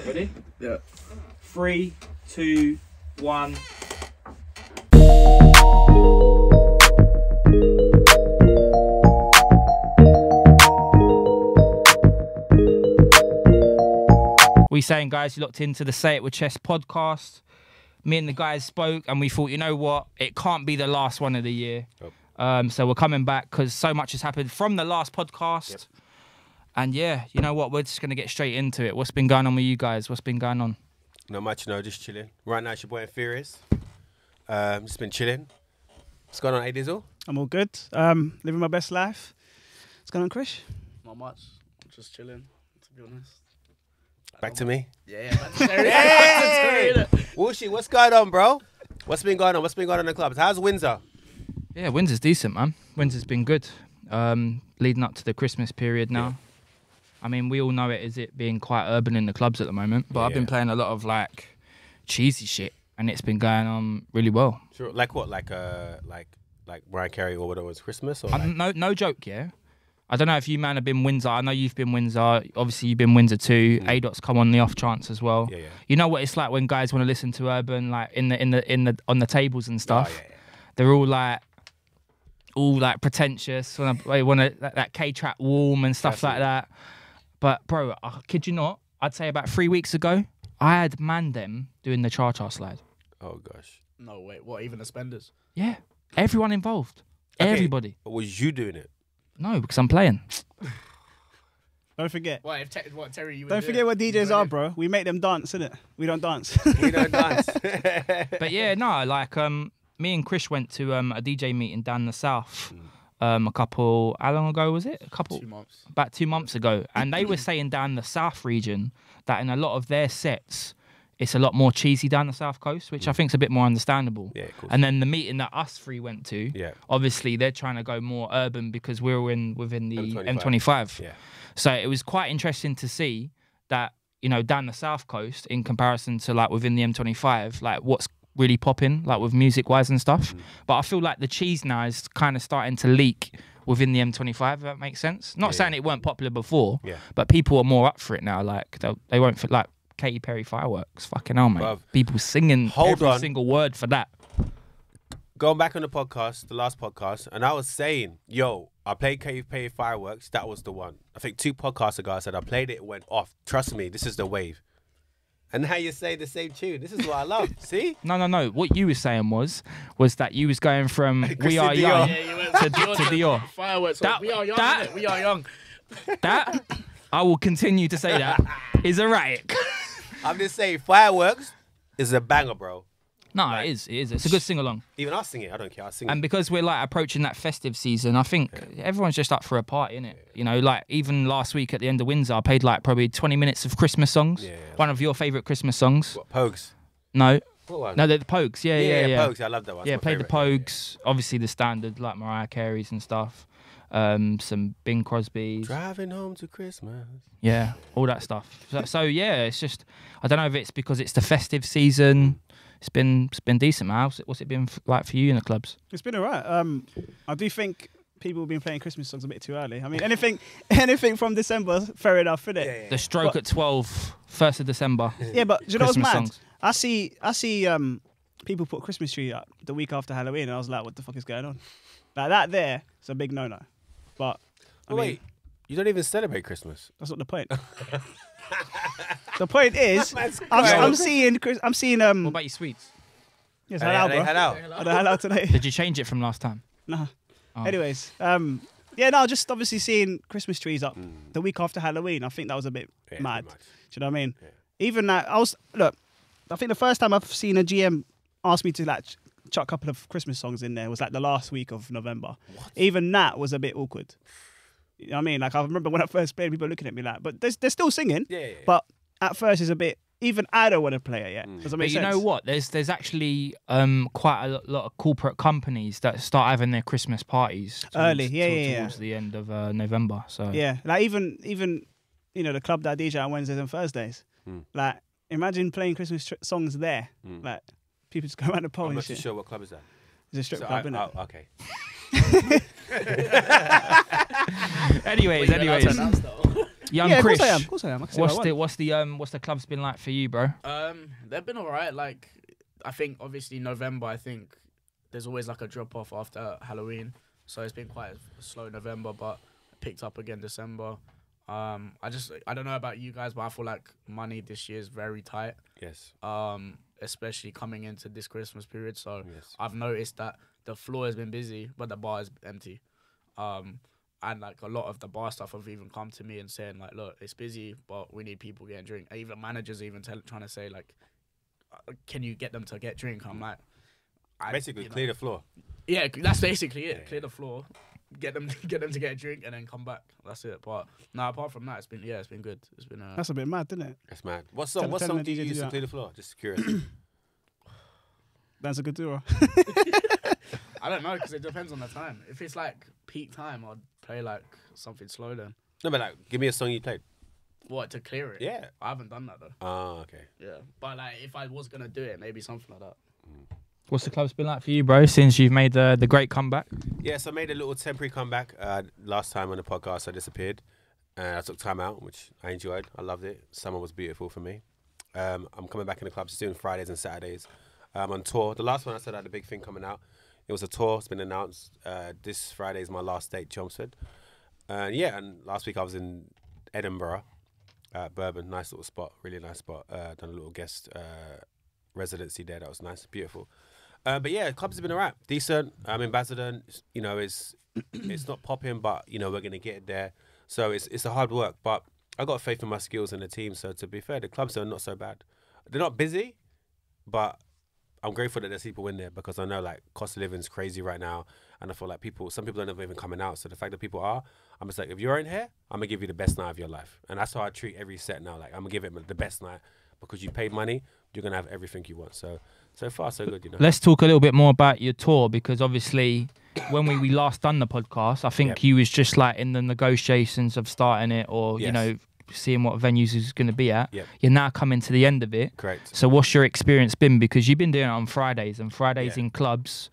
Right, ready? Yeah. 3, 2, 1. We saying, guys, you locked into the Say It With Chest podcast. Me and the guys spoke and we thought, you know what? It can't be the last one of the year. Yep. So we're coming back because so much has happened from the last podcast. Yep. And yeah, you know what? We're just going to get straight into it. What's been going on with you guys? What's been going on? Not much, no, just chilling. Right now, it's your boy Furious. Just been chilling. What's going on, A-Dizzle? I'm all good. Living my best life. What's going on, Chris? Not much. Just chilling, to be honest. Back to me? Yeah, back to Terry. Hey! Walshy, what's going on, bro? What's been going on? What's been going on in the clubs? How's Windsor? Yeah, Windsor's decent, man. Windsor's been good. Leading up to the Christmas period now. Yeah. I mean, we all know it as it being quite urban in the clubs at the moment, but I've been playing a lot of like cheesy shit, and it's been going on really well. Sure, like what? Like Mariah Carey or whatever it was, Christmas? Or like... No joke, yeah. I don't know if you man have been Windsor. I know you've been Windsor. Obviously, you've been Windsor too. A-Dot's come on the off chance as well. Yeah, yeah. You know what it's like when guys want to listen to urban, like on the tables and stuff. Oh, yeah. They're all like pretentious. They want that K-trap warm and stuff like that. But bro, I kid you not, I'd say about 3 weeks ago, I had Mandem doing the cha-cha slide. Oh gosh. No, wait, what, even the spenders? Yeah, everyone involved. Okay. Everybody. But was you doing it? No, because I'm playing. Don't forget. What, Terry, you Don't forget what DJs are, bro. We make them dance, innit? We don't dance. We don't dance. But yeah, no, like me and Chris went to a DJ meeting down the south. How long ago was it? 2 months. About 2 months ago. And they were saying down the south region that in a lot of their sets, it's a lot more cheesy down the south coast, which I think is a bit more understandable. Yeah, of course. And then the meeting that us three went to, obviously they're trying to go more urban because we're within the M25. Yeah. So it was quite interesting to see that, you know, down the south coast in comparison to like within the M25, like what's really popping, like with music wise and stuff. But I feel like the cheese now is kind of starting to leak within the M25, if that makes sense. Not saying it weren't popular before, but people are more up for it now. Like they won't fit like Katy Perry fireworks. Fucking hell, mate. Bruv. People singing every single word for that. Going back on the podcast, the last podcast, and I was saying, yo, I played Katy Perry fireworks. That was the one. I think 2 podcasts ago I said I played it went off. Trust me, this is the wave. And now you say the same tune. This is what I love. See? No. What you were saying was that you was going from We Are Young to Dior. Fireworks. We are young, innit? We are young. That, I will continue to say that, is a riot. I'm just saying, fireworks is a banger, bro. No, like, it is. It's a good sing-along. Even I sing it. I don't care. I sing it. And because we're like approaching that festive season, I think everyone's just up for a party, innit? You know, like even last week at the end of Windsor, I played like probably 20 minutes of Christmas songs. Yeah. One of your favourite Christmas songs. What, Pogues? No. What one? No, they're the Pogues. Yeah. Pogues. I love that one. Yeah, played the Pogues. Yeah. Obviously the standard, like Mariah Carey's and stuff. Some Bing Crosby's. Driving home to Christmas. Yeah, all that stuff. So yeah, it's just, I don't know if it's because it's the festive season. It's been decent, man. What's it been like for you in the clubs? It's been alright. I do think people have been playing Christmas songs a bit too early. I mean, anything from December, fair enough, innit? Yeah. The Stroke at 12, 1st of December. Yeah, but do you know what's mad? Songs. I see people put Christmas tree up the week after Halloween, and I was like, what the fuck is going on? Like that there, it's a big no-no. But I mean, wait, you don't even celebrate Christmas. That's not the point. The point is, I'm seeing. What about your sweets? Yes, halal today. Did you change it from last time? No. Oh. Anyways, just obviously seeing Christmas trees up the week after Halloween. I think that was a bit mad. Do you know what I mean? Yeah. Even that, I think the first time I've seen a GM ask me to like chuck a couple of Christmas songs in there was like the last week of November. What? Even that was a bit awkward. You know what I mean? Like I remember when I first played, people looking at me like, but they're still singing. Yeah. But at first it's a bit, even I don't want to play it yet. Does that make sense? You know what? There's actually quite a lot of corporate companies that start having their Christmas parties early, towards the end of November. So yeah, like even you know the club that I DJ on Wednesdays and Thursdays. Like imagine playing Christmas songs there. Like people just go around the pole. I'm and not shit. sure what club is that. It's a strip club, isn't it? Oh, okay. anyways. Young Yeah, of Chris. course I am. Of course I am. I can say what I want. What's the club's been like for you, bro? They've been alright. Like, I think obviously November. I think there's always like a drop off after Halloween, so it's been quite a slow November, but picked up again December. I don't know about you guys, but I feel like money this year is very tight. Yes. Especially coming into this Christmas period. So I've noticed that the floor has been busy, but the bar is empty. And like a lot of the bar stuff have even come to me and saying like, look, it's busy, but we need people getting drink. And even managers even trying to say like, can you get them to get drink? I'm like, basically clear the floor. Yeah, that's basically it. Clear the floor, get them to get a drink, and then come back. That's it. But no, apart from that, it's been good. It's been. That's a bit mad, isn't it? That's mad. What song do you use to clear the floor? Just curious. That's a good duo. I don't know, because it depends on the time. If it's like peak time, I'd play like something slow then. No, but like, give me a song you played. What, to clear it? Yeah. I haven't done that though. Oh, okay. Yeah, but like if I was gonna do it, maybe something like that. What's the club's been like for you, bro, since you've made the great comeback? Yes, I made a little temporary comeback. Last time on the podcast, I disappeared. I took time out, which I enjoyed. I loved it. Summer was beautiful for me. I'm coming back in the clubs soon, Fridays and Saturdays. I'm on tour. The last one I said I had a big thing coming out. It was a tour. It's been announced. This Friday is my last date, Chelmsford. And last week I was in Edinburgh, Bourbon. Nice little spot, really nice spot. Done a little guest residency there. That was nice, beautiful. But yeah, clubs have been alright, decent. I'm in Basildon. You know, it's not popping, but you know we're gonna get it there. So it's a hard work, but I got faith in my skills and the team. So to be fair, the clubs are not so bad. They're not busy, but I'm grateful that there's people in there because I know like cost of living is crazy right now, and I feel like some people are never even coming out. So the fact that people are, I'm just like, if you're in here, I'm gonna give you the best night of your life, and that's how I treat every set now. Like I'm gonna give it the best night because you paid money, you're gonna have everything you want. So far so good, you know. Let's talk a little bit more about your tour, because obviously when we last done the podcast, I think you was just like in the negotiations of starting it, or you know, seeing what venues is going to be at. You're now coming to the end of it. Correct. So what's your experience been? Because you've been doing it on Fridays, and Fridays in clubs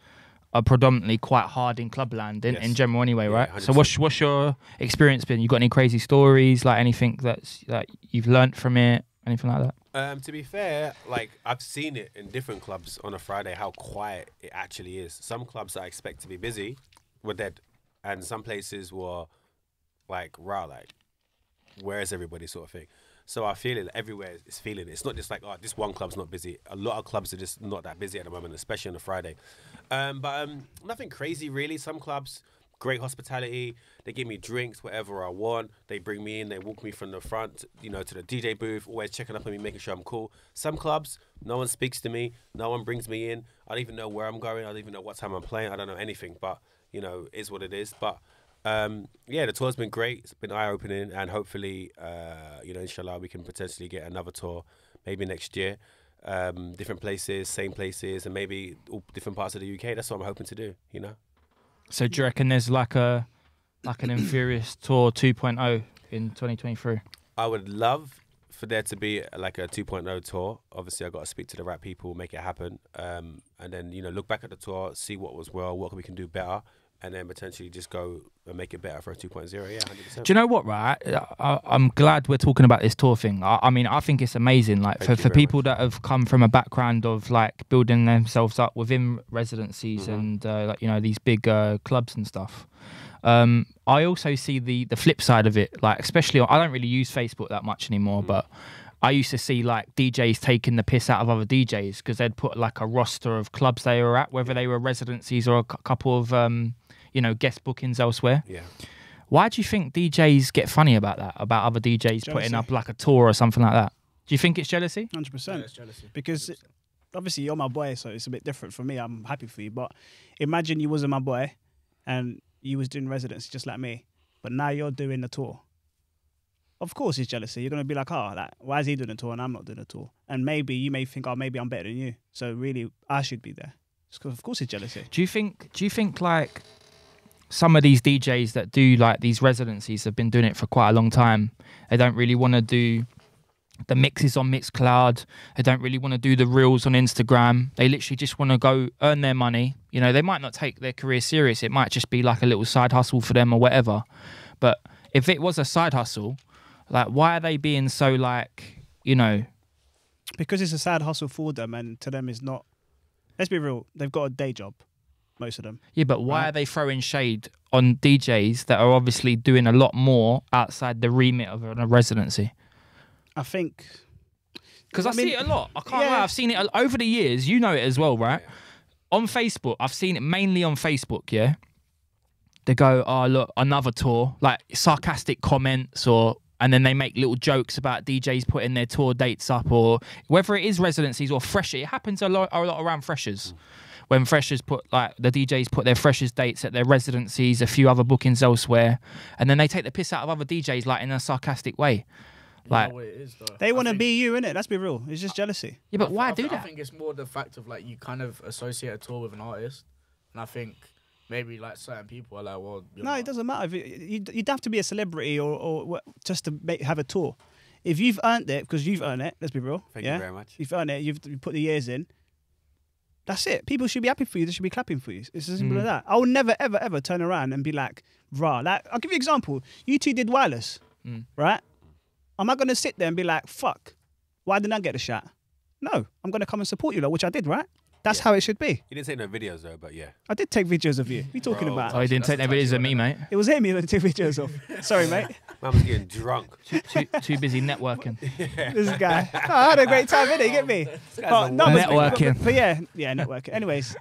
are predominantly quite hard in clubland in general anyway, right? 100%. So what's your experience been? You got any crazy stories, like anything that you've learnt from it, anything like that? To be fair, like I've seen it in different clubs on a Friday, how quiet it actually is. Some clubs that I expect to be busy were dead, and some places were like raw, like where is everybody sort of thing. So I feel it everywhere is feeling it. It's not just like, oh, this one club's not busy. A lot of clubs are just not that busy at the moment, especially on a Friday. But nothing crazy really. Some clubs, great hospitality. They give me drinks, whatever I want. They bring me in. They walk me from the front, you know, to the DJ booth, always checking up on me, making sure I'm cool. Some clubs, no one speaks to me. No one brings me in. I don't even know where I'm going. I don't even know what time I'm playing. I don't know anything, but, you know, it is what it is. But the tour's been great. It's been eye-opening, and hopefully, you know, inshallah, we can potentially get another tour maybe next year. Different places, same places, and maybe all different parts of the UK. That's what I'm hoping to do, you know. So do you reckon there's like an Infurious Tour 2.0 in 2023? I would love for there to be like a 2.0 tour. Obviously, I got to speak to the right people, make it happen, and then, you know, look back at the tour, see what was well, what we can do better, and then potentially just go and make it better for a 2.0. Yeah, 100%. Do you know what, right? I'm glad we're talking about this tour thing. I mean, I think it's amazing. Like for people that have come from a background of like building themselves up within residencies and like, you know, these big clubs and stuff. I also see the flip side of it. Like, especially, I don't really use Facebook that much anymore, but I used to see like DJs taking the piss out of other DJs because they'd put like a roster of clubs they were at, whether they were residencies or a couple of you know, guest bookings elsewhere. Yeah. Why do you think DJs get funny about that? About other DJs Jealousy. putting up like a tour or something like that? Do you think it's jealousy? 100%. Yeah, it's jealousy. Because obviously you're my boy, so it's a bit different for me. I'm happy for you. But imagine you wasn't my boy and you was doing residency just like me, but now you're doing the tour. Of course it's jealousy. You're going to be like, oh, like, why is he doing a tour and I'm not doing a tour? And maybe you may think, oh, maybe I'm better than you. So really, I should be there. Of course it's jealousy. Do you think like some of these DJs that do like these residencies have been doing it for quite a long time? They don't really want to do the mixes on Mixcloud. They don't really want to do the reels on Instagram. They literally just want to go earn their money. You know, they might not take their career serious. It might just be like a little side hustle for them or whatever. But if it was a side hustle, Like, why are they being so like, you know? Because it's a sad hustle for them, and to them is not. Let's be real. They've got a day job, most of them. Yeah, but why are they throwing shade on DJs that are obviously doing a lot more outside the remit of a residency? I think. Because I see it a lot. I can't lie. I've seen it over the years. You know it as well, right? On Facebook, I've seen it mainly on Facebook, yeah? They go, oh, look, another tour. Like, sarcastic comments and then they make little jokes about DJs putting their tour dates up, or whether it is residencies or fresher. It happens a lot around freshers. When freshers the DJs put their freshers dates at their residencies, a few other bookings elsewhere, and then they take the piss out of other DJs, like, in a sarcastic way. Like, it is, they want to be you, innit? Let's be real. It's just jealousy. Yeah, but why do that? I think it's more the fact of like you kind of associate a tour with an artist, and I think maybe like certain people are like, well, no, it doesn't matter. You'd have to be a celebrity or just to have a tour. If you've earned it, because you've earned it, let's be real. Thank you very much. You've earned it. You've put the years in. That's it. People should be happy for you. They should be clapping for you. It's as simple as that. I will never, ever, ever turn around and be like, rah. Like, I'll give you an example. You two did Wireless, right? Am I going to sit there and be like, fuck, why didn't I get a shot? No, I'm going to come and support you, which I did, right? That's how it should be. You didn't take no videos, though, but yeah. I did take videos of you. What are you talking about? Oh, you didn't take no videos of me, mate? It was him you took videos of. Sorry, mate. Man was getting drunk. Too busy networking. This guy. Oh, I had a great time, innit? You get me? But, no, networking. But yeah, networking. Anyways,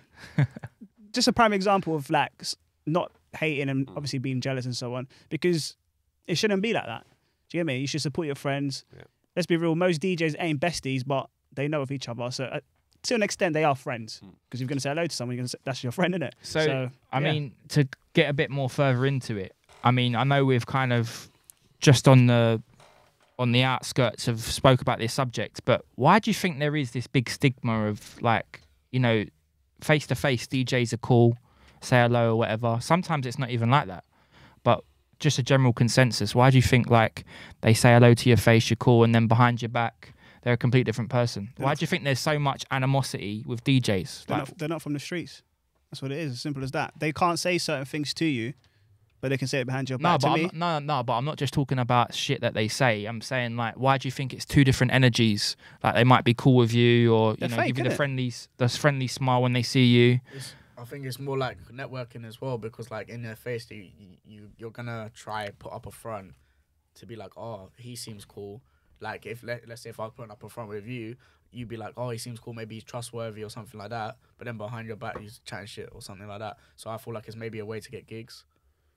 just a prime example of like not hating and obviously being jealous and so on, because it shouldn't be like that. Do you get me? You should support your friends. Yeah. Let's be real. Most DJs ain't besties, but they know of each other. So to an extent, they are friends. Because you're going to say hello to someone, you're going to say, that's your friend, isn't it? So I mean, to get a bit more further into it, I mean, I know we've kind of just on the outskirts have spoke about this subject, but why do you think there is this big stigma of like, you know, face-to-face DJs are cool, say hello or whatever? Sometimes it's not even like that. But just a general consensus. Why do you think like they say hello to your face, you're cool, and then behind your back they're a complete different person? Why do you think there's so much animosity with DJs? They're not from the streets. That's what it is. As simple as that. They can't say certain things to you, but they can say it behind your back. But I'm not just talking about shit that they say. I'm saying like, why do you think it's two different energies? Like they might be cool with you, or you know, give you the friendly smile when they see you. I think it's more like networking as well, because like in their face, you're gonna try put up a front to be like, oh, he seems cool. Like if let's say if I was putting up a front with you, you'd be like, oh, he seems cool, maybe he's trustworthy or something like that. But then behind your back, he's chatting shit or something like that. So I feel like it's maybe a way to get gigs.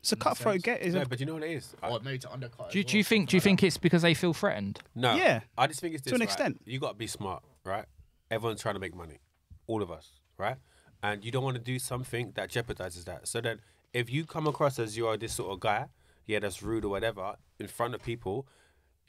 It's a cutthroat get, isn't it? But you know what it is? Or maybe to undercut. Do you think it's because they feel threatened? No. Yeah. I just think it's this, to an extent. You got to be smart, right? Everyone's trying to make money, all of us, right? And you don't want to do something that jeopardizes that. So then, if you come across as you are this sort of guy, that's rude or whatever in front of people,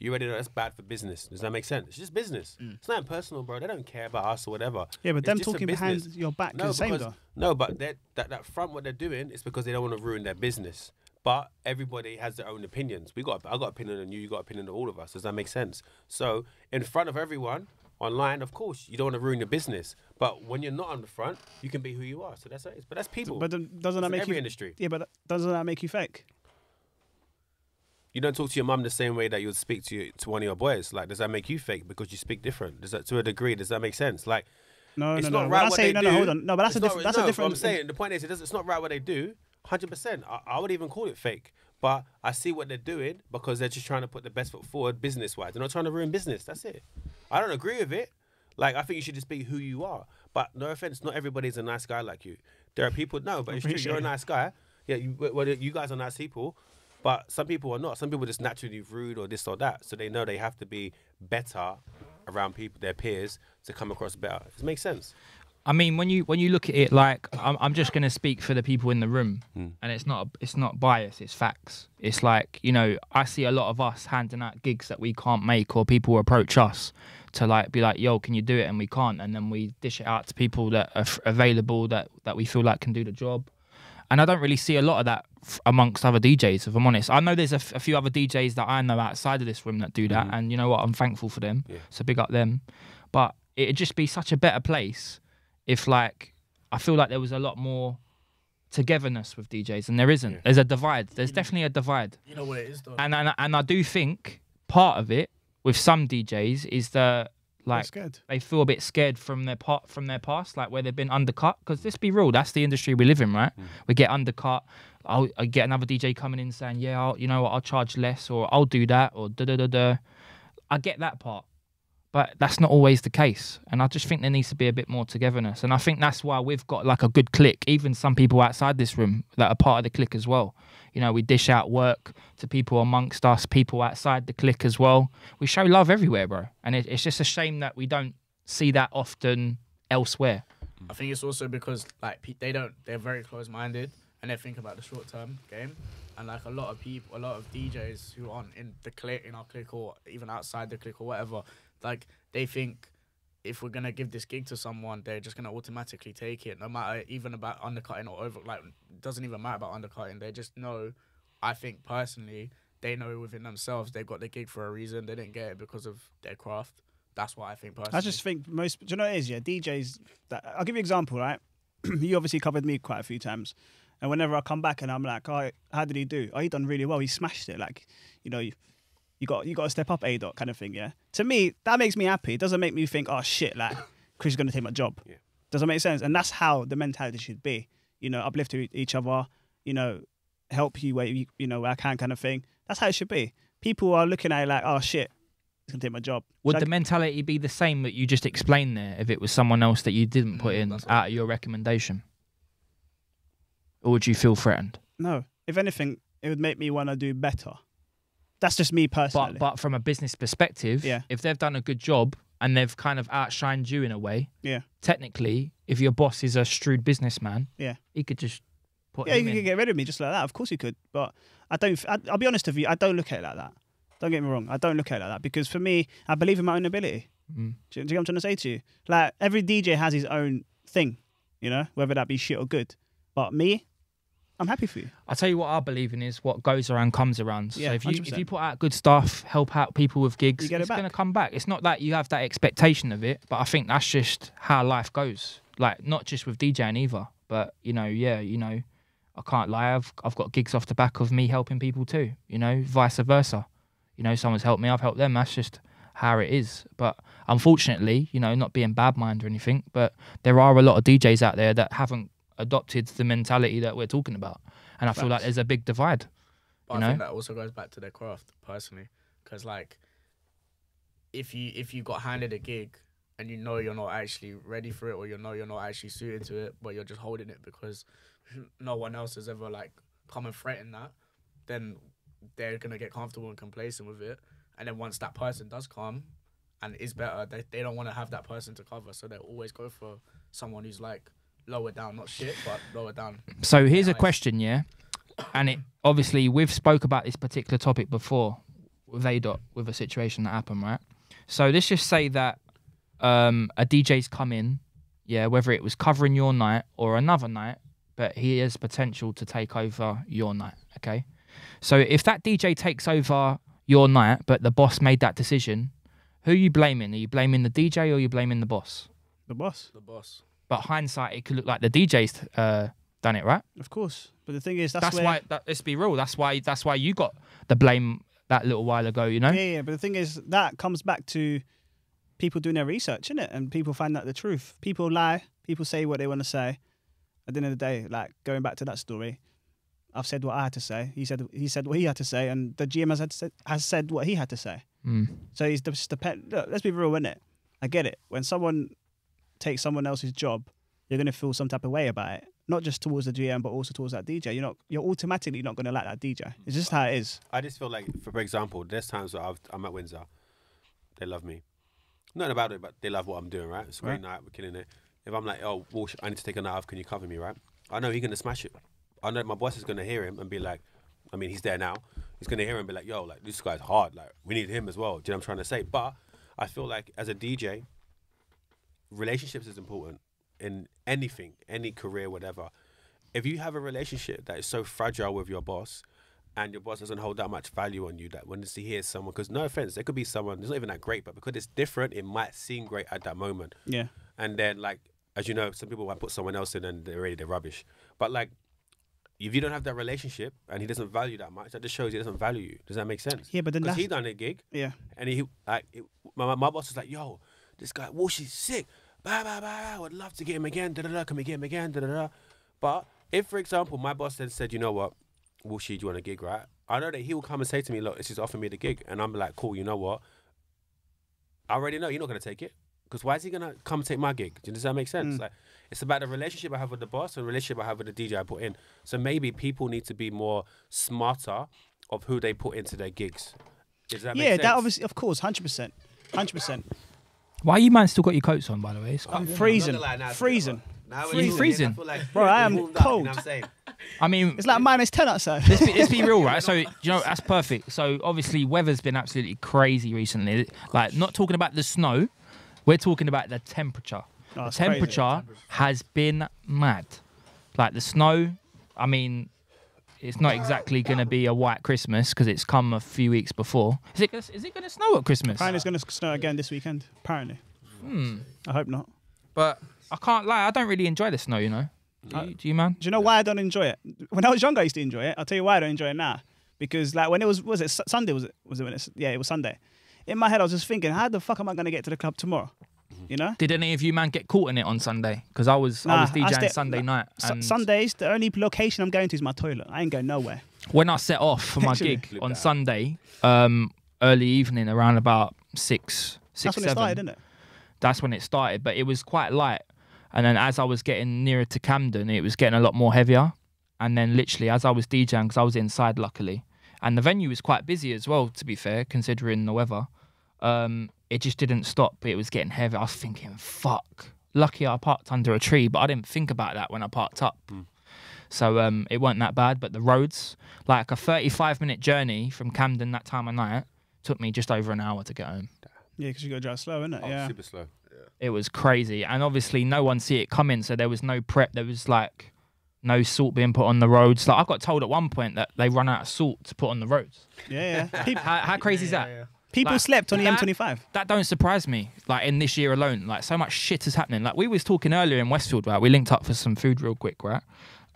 you already know that's bad for business. Does that make sense? It's just business. It's not personal, bro. They don't care about us or whatever. Yeah, but them talking behind your back is the same though. No, but that front, what they're doing is because they don't want to ruin their business. But everybody has their own opinions. I got an opinion on you, you got an opinion on all of us. Does that make sense? So in front of everyone, online, of course, you don't want to ruin your business. But when you're not on the front, you can be who you are. So that's it. But that's people. But doesn't that make every you industry? Yeah, but doesn't that make you fake? You don't talk to your mum the same way that you'd speak to one of your boys. Like, does that make you fake because you speak different? Does that, to a degree, does that make sense? Like, no. Right hold on. No, but that's a different. I'm saying the point is, it's not right what they do. 100%. I would even call it fake. But I see what they're doing because they're just trying to put the best foot forward business-wise. They're not trying to ruin business. That's it. I don't agree with it. Like, I think you should just be who you are. But no offense, not everybody's a nice guy like you. There are people, no, but it's true. You're a nice guy. Yeah, you guys are nice people. But some people are not. Some people are just naturally rude or this or that. So they know they have to be better around people, their peers, to come across better. Does it make sense? I mean, when you look at it, like I'm just gonna speak for the people in the room, and it's not bias, it's facts. It's like, you know, I see a lot of us handing out gigs that we can't make, or people approach us to like be like, yo, can you do it? And we can't, and then we dish it out to people that are available that we feel like can do the job. And I don't really see a lot of that amongst other DJs, if I'm honest. I know there's a few other DJs that I know outside of this room that do that, and you know what, I'm thankful for them. Yeah. So big up them. But it'd just be such a better place if, like, I feel like there was a lot more togetherness with DJs, and there isn't. Yeah. There's a divide. There's definitely a divide. You know what it is, though. And I do think part of it with some DJs is that like they feel a bit scared from their past, like where they've been undercut. Because let's be real, that's the industry we live in, right? We get undercut. I get another DJ coming in saying, yeah, you know what, I'll charge less, or I'll do that, or da da da da. I get that part, but that's not always the case. And I just think there needs to be a bit more togetherness. And I think that's why we've got like a good clique. Even some people outside this room that are part of the clique as well. You know, we dish out work to people amongst us, people outside the clique as well. We show love everywhere, bro. And it's just a shame that we don't see that often elsewhere. I think it's also because like they're very close-minded and they think about the short-term game. And like a lot of people, a lot of DJs who aren't in the clique, in our clique, or even outside the clique or whatever, like they think if we're gonna give this gig to someone, they're just gonna automatically take it, no matter even about undercutting or over. Like, it doesn't even matter about undercutting. They just know. I think personally, they know within themselves they've got the gig for a reason. They didn't get it because of their craft. That's what I think personally. I just think most. Do you know what it is? Yeah, DJs. I'll give you an example, right? You obviously covered me quite a few times, and whenever I come back and I'm like, "Oh, how did he do? Oh, he done really well. He smashed it. Like, you know." You got to step up, A-Dot kind of thing, yeah? To me, that makes me happy. It doesn't make me think, oh, shit, like, Chris is going to take my job. Yeah. Doesn't make sense? And that's how the mentality should be. You know, uplift each other, you know, help you where, where I can kind of thing. That's how it should be. People are looking at it like, oh, shit, he's going to take my job. Would the mentality be the same that you just explained there if it was someone else that you didn't put in out of your recommendation? Or would you feel threatened? No. If anything, it would make me want to do better. That's just me personally. But from a business perspective, if they've done a good job and they've kind of outshined you in a way, technically, if your boss is a shrewd businessman, he could just put him in. He could get rid of me just like that. Of course he could. But I'll be honest with you, I don't look at it like that. Don't get me wrong. I don't look at it like that because for me, I believe in my own ability. Do you know what I'm trying to say to you? Like, every DJ has his own thing, you know, whether that be shit or good. But me, I'm happy for you. I'll tell you what I believe in is what goes around comes around. Yeah, so if you put out good stuff, help out people with gigs, it's going to come back. It's not that you have that expectation of it, but I think that's just how life goes. Like, not just with DJing either, but, you know, I can't lie. I've got gigs off the back of me helping people too, you know, vice versa. You know, someone's helped me, I've helped them. That's just how it is. But unfortunately, you know, not being bad mind or anything, but there are a lot of DJs out there that haven't adopted the mentality that we're talking about, and I feel like there's a big divide. But I think that also goes back to their craft personally, because like if you got handed a gig and you know you're not actually ready for it, or you know you're not actually suited to it, but you're just holding it because no one else has ever like come and threatened that, then they're gonna get comfortable and complacent with it, and then once that person does come and is better, they don't want to have that person to cover, so they always go for someone who's like lower down, not shit, but lower down. So here's a question, and it obviously we've spoke about this particular topic before with A-Dot, with a situation that happened, right? So let's just say that a DJ's come in, whether it was covering your night or another night, but he has potential to take over your night, okay? So if that DJ takes over your night, but the boss made that decision, who are you blaming? Are you blaming the DJ or are you blaming the boss? The boss. The boss. But hindsight, it could look like the DJ's done it, right? Of course. But the thing is, that's why. Let's be real. That's why you got the blame that little while ago. You know. Yeah. But the thing is, that comes back to people doing their research, innit? And people find out the truth. People lie. People say what they want to say. At the end of the day, like going back to that story, I've said what I had to say. He said what he had to say, and the GM has said what he had to say. So he's just look, let's be real, innit? I get it. When someone take someone else's job, you're going to feel some type of way about it, not just towards the GM but also towards that DJ. You're automatically not going to like that DJ. It's just how it is. I just feel like, for example, there's times where I'm at Windsor, they love me, nothing about it, but they love what I'm doing, right? It's a great night, we're killing it. If I'm like, oh, Walsh, I need to take a night off, can you cover me, right? I know he's going to smash it. I know my boss is going to hear him and be like, I mean, he's there now, he's going to hear him and be like, yo, like, this guy's hard, like, we need him as well. Do you know what I'm trying to say? But I feel like as a DJ, relationships is important in anything, any career, whatever. If you have a relationship that is so fragile with your boss and your boss doesn't hold that much value on you, that when he hears someone, because no offense, there could be someone, it's not even that great, but because it's different, it might seem great at that moment. Yeah. And then, like, as you know, some people might put someone else in and they're rubbish. But like, if you don't have that relationship and he doesn't value that much, that just shows he doesn't value you. Does that make sense? Yeah, but then because he done a gig. Yeah. And he like my boss was like, yo, this guy Walshy's sick. Blah blah blah. I would love to get him again. Da da da. Can we get him again? Da da da. But if, for example, my boss then said, you know what, Walshy, do you want a gig, right? I know that he will come and say to me, look, this is offering me the gig, and I'm like, cool. You know what? I already know you're not gonna take it. Because why is he going to come take my gig? Does that make sense? Like, it's about the relationship I have with the boss and the relationship I have with the DJ I put in. So maybe people need to be more smarter of who they put into their gigs. Does that make sense? Yeah, that obviously, of course, 100%. 100%. Why you man still got your coats on, by the way? I'm freezing. Freezing. You freezing? Bro, I am cold. You know what I'm saying? I mean, it's like -10 outside. Let's be real, right? So, you know, that's perfect. So, obviously, weather's been absolutely crazy recently. Like, not talking about the snow. We're talking about the temperature. Oh, the temperature has been mad. Like the snow, I mean, it's not exactly going to be a white Christmas because it's come a few weeks before. Is it going to snow at Christmas? Apparently it's going to snow again this weekend. Apparently. I hope not. But I can't lie, I don't really enjoy the snow, you know. Do you, man? Do you know why I don't enjoy it? When I was younger, I used to enjoy it. I'll tell you why I don't enjoy it now. Because like when it was it Sunday? Was it when it was Sunday? In my head, I was just thinking, how the fuck am I going to get to the club tomorrow? You know? Did any of you, man, get caught in it on Sunday? Because I was DJing Sunday night. And Sundays, the only location I'm going to is my toilet. I ain't going nowhere. When I set off for my gig on Sunday, early evening, around about 6, That's when 7. it started, isn't it? That's when it started, but it was quite light. And then as I was getting nearer to Camden, it was getting a lot more heavier. And then literally, as I was DJing, because I was inside, luckily, and the venue was quite busy as well, to be fair, considering the weather. It just didn't stop. It was getting heavy. I was thinking, fuck. Lucky I parked under a tree, but I didn't think about that when I parked up. So it wasn't that bad. But the roads, like a 35-minute journey from Camden that time of night, took me just over an hour to get home. Yeah, because you got to drive slow, innit? Yeah. Super slow. Yeah. It was crazy. And obviously no one see it coming, so there was no prep. There was like no salt being put on the roads. Like I got told at one point that they run out of salt to put on the roads. Yeah. How crazy is that? Yeah. People slept on the M25. That don't surprise me. Like in this year alone, like so much shit is happening. Like we was talking earlier in Westfield, right? We linked up for some food real quick, right?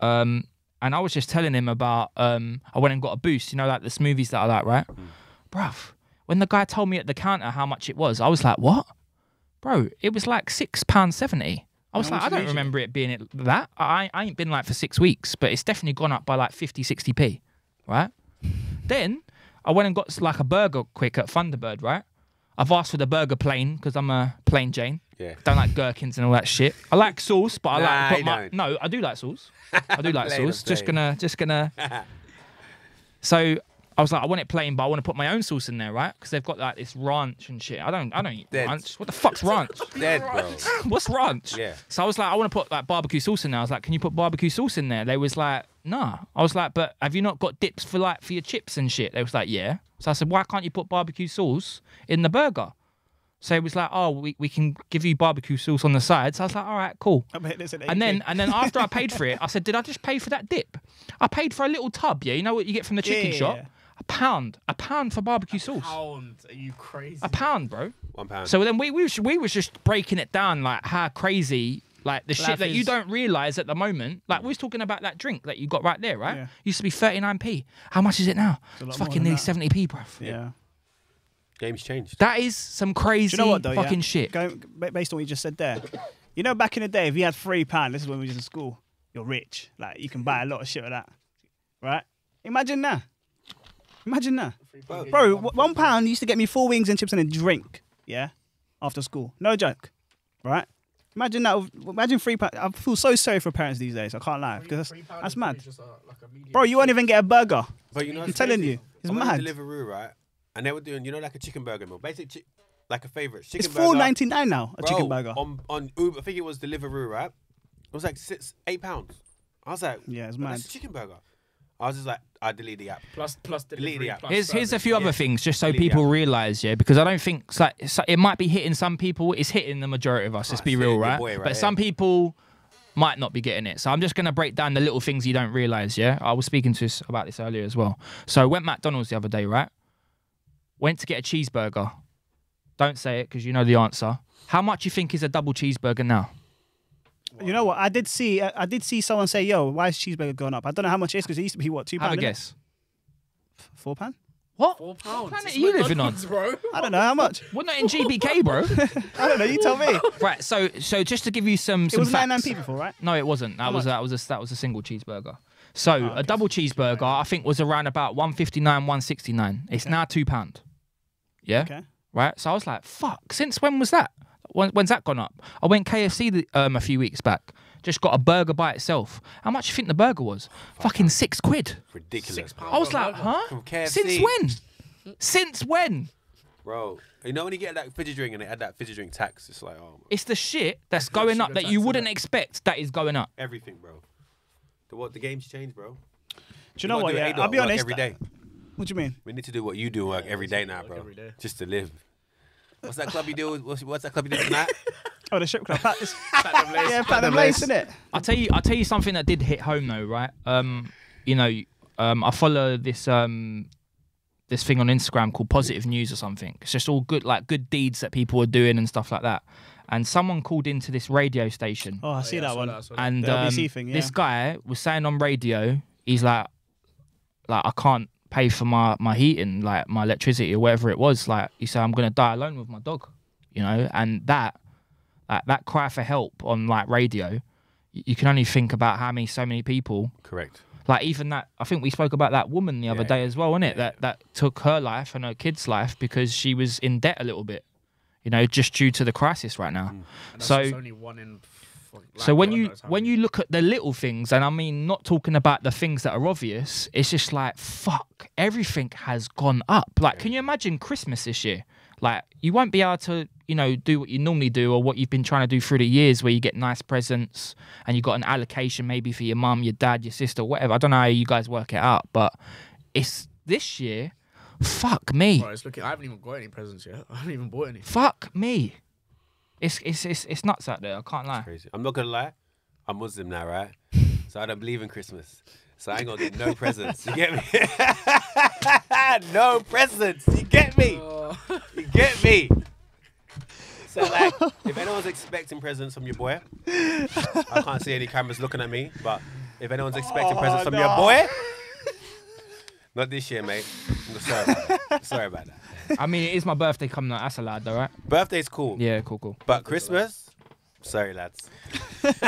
And I was just telling him about I went and got a Boost, you know, like the smoothies that I like, right? Bruv, when the guy told me at the counter how much it was, I was like, what? Bro, it was like £6.70. I was like, I don't remember it being that. I ain't been like for 6 weeks, but it's definitely gone up by like 50, 60p, right? Then I went and got like a burger quick at Thunderbird, right? I've asked for the burger plain because I'm a plain Jane. Yeah. Don't like gherkins and all that shit. I like sauce, but no, I do like sauce. I do like sauce. Just gonna. So I was like, I want it plain, but I want to put my own sauce in there, right? Because they've got like this ranch and shit. I don't eat ranch. What the fuck's ranch? Dead, bro. What's ranch? Yeah. So I was like, I want to put like barbecue sauce in there. I was like, can you put barbecue sauce in there? They was like, nah. I was like, but have you not got dips for your chips and shit? They was like, yeah. So I said, why can't you put barbecue sauce in the burger? So it was like, oh, we can give you barbecue sauce on the side. So I was like, all right, cool. And then after I paid for it, I said, did I just pay for that dip? I paid for a little tub, yeah. You know what you get from the chicken shop? A pound for barbecue sauce. Pound? Are you crazy? A pound, bro. £1. So then we was just breaking it down, like how crazy, like the shit that you don't realise at the moment. Like we was talking about that drink that you got right there, right? Yeah. Used to be 39p. How much is it now? It's fucking nearly 70p, bro. Yeah. Game's changed. That is some crazy fucking shit. Based on what you just said there, you know, back in the day, if you had £3, this is when we was in school, you're rich. Like you can buy a lot of shit with that, right? Imagine now. Bro, £1 used to get me 4 wings and chips and a drink, yeah, after school. No joke, right? Imagine that. Imagine £3. I feel so sorry for parents these days. I can't lie because that's mad. Bro, you won't even get a burger. But you know, I'm telling you, it's mad. Deliveroo, right? And they were doing, you know, like a chicken burger meal, basically like a favorite chicken It's burger. $4.99 now. A chicken burger on Uber. I think it was Deliveroo, right? It was like £8. I was like, yeah, it's mad. That's a chicken burger. I was just like, I delete the app. Plus delete the app. Here's a few other things just so people realise, yeah, because I don't think it might be hitting some people. It's hitting the majority of us. Let's be real, right? But some people might not be getting it. So I'm just going to break down the little things you don't realise, yeah? I was speaking to us about this earlier as well. So I went McDonald's the other day, right? Went to get a cheeseburger. Don't say it because you know the answer. How much you think is a double cheeseburger now? You know what? I did see someone say, "Yo, why is cheeseburger going up?" I don't know how much it is because it used to be what, £2. Have a guess. £4. What? £4. What planet are you living on, bro? I don't know how much. We're not in GBK, bro. I don't know. You tell me. Right. So just to give you some It was facts. 99p before, right? No, it wasn't. That was a single cheeseburger. So okay. a double cheeseburger, I think, was around about 159, 169. It's now £2. Yeah. Okay. Right. So I was like, fuck. Since when was that? When's that gone up? I went KFC a few weeks back. Just got a burger by itself. How much do you think the burger was? Fucking £6. Ridiculous. I was like, huh? From KFC. Since when? Since when? Bro, you know when you get that fizzy drink and they add that fizzy drink tax, it's like, oh, It's the shit that's going up that you wouldn't expect that is going up. everything, bro. The game's changed, bro. Do you know what? Do Yeah, ADOT I'll be work honest. every day. What do you mean? We need to do what you do work every day now, bro. every day. Just to live. What's that club you do? What's that club you do tonight? Oh, the strip club. Platinum Lace. Yeah, Platinum Lace, isn't it? I'll tell you something that did hit home though, right? I follow this this thing on Instagram called Positive News or something. It's just all good deeds that people are doing and stuff like that. And someone called into this radio station. Oh, I see that one. And The LBC thing, yeah. this guy was saying on radio, he's like I can't pay for my heating, like my electricity or whatever it was. Like he said, I'm gonna die alone with my dog, and that cry for help on like radio, you can only think about how so many people. Correct. Like even that, I think we spoke about that woman the other day as well, innit? That took her life and her kid's life because she was in debt a little bit, just due to the crisis right now. And So that's only one in. So when you look at the little things, and I mean not talking about the things that are obvious, it's just like fuck, everything has gone up. Like, can you imagine Christmas this year? Like, you won't be able to, do what you normally do or what you've been trying to do through the years, where you get nice presents and you got an allocation maybe for your mum, your dad, your sister, whatever. I don't know how you guys work it out, but it's this year. Fuck me. Bro, I haven't even got any presents yet. I haven't even bought any. Fuck me. It's nuts out there. I can't lie. Crazy. I'm not gonna lie. I'm Muslim now, right? So I don't believe in Christmas. So I ain't gonna get no presents. You get me? No presents. You get me? You get me? So like, if anyone's expecting presents from your boy, I can't see any cameras looking at me. But if anyone's expecting presents from your boy, not this year, mate. I'm sorry about that. Sorry about that. I mean, it is my birthday coming up. That's allowed, though, right? Birthday's cool. Yeah, cool. But Christmas, sorry, lads.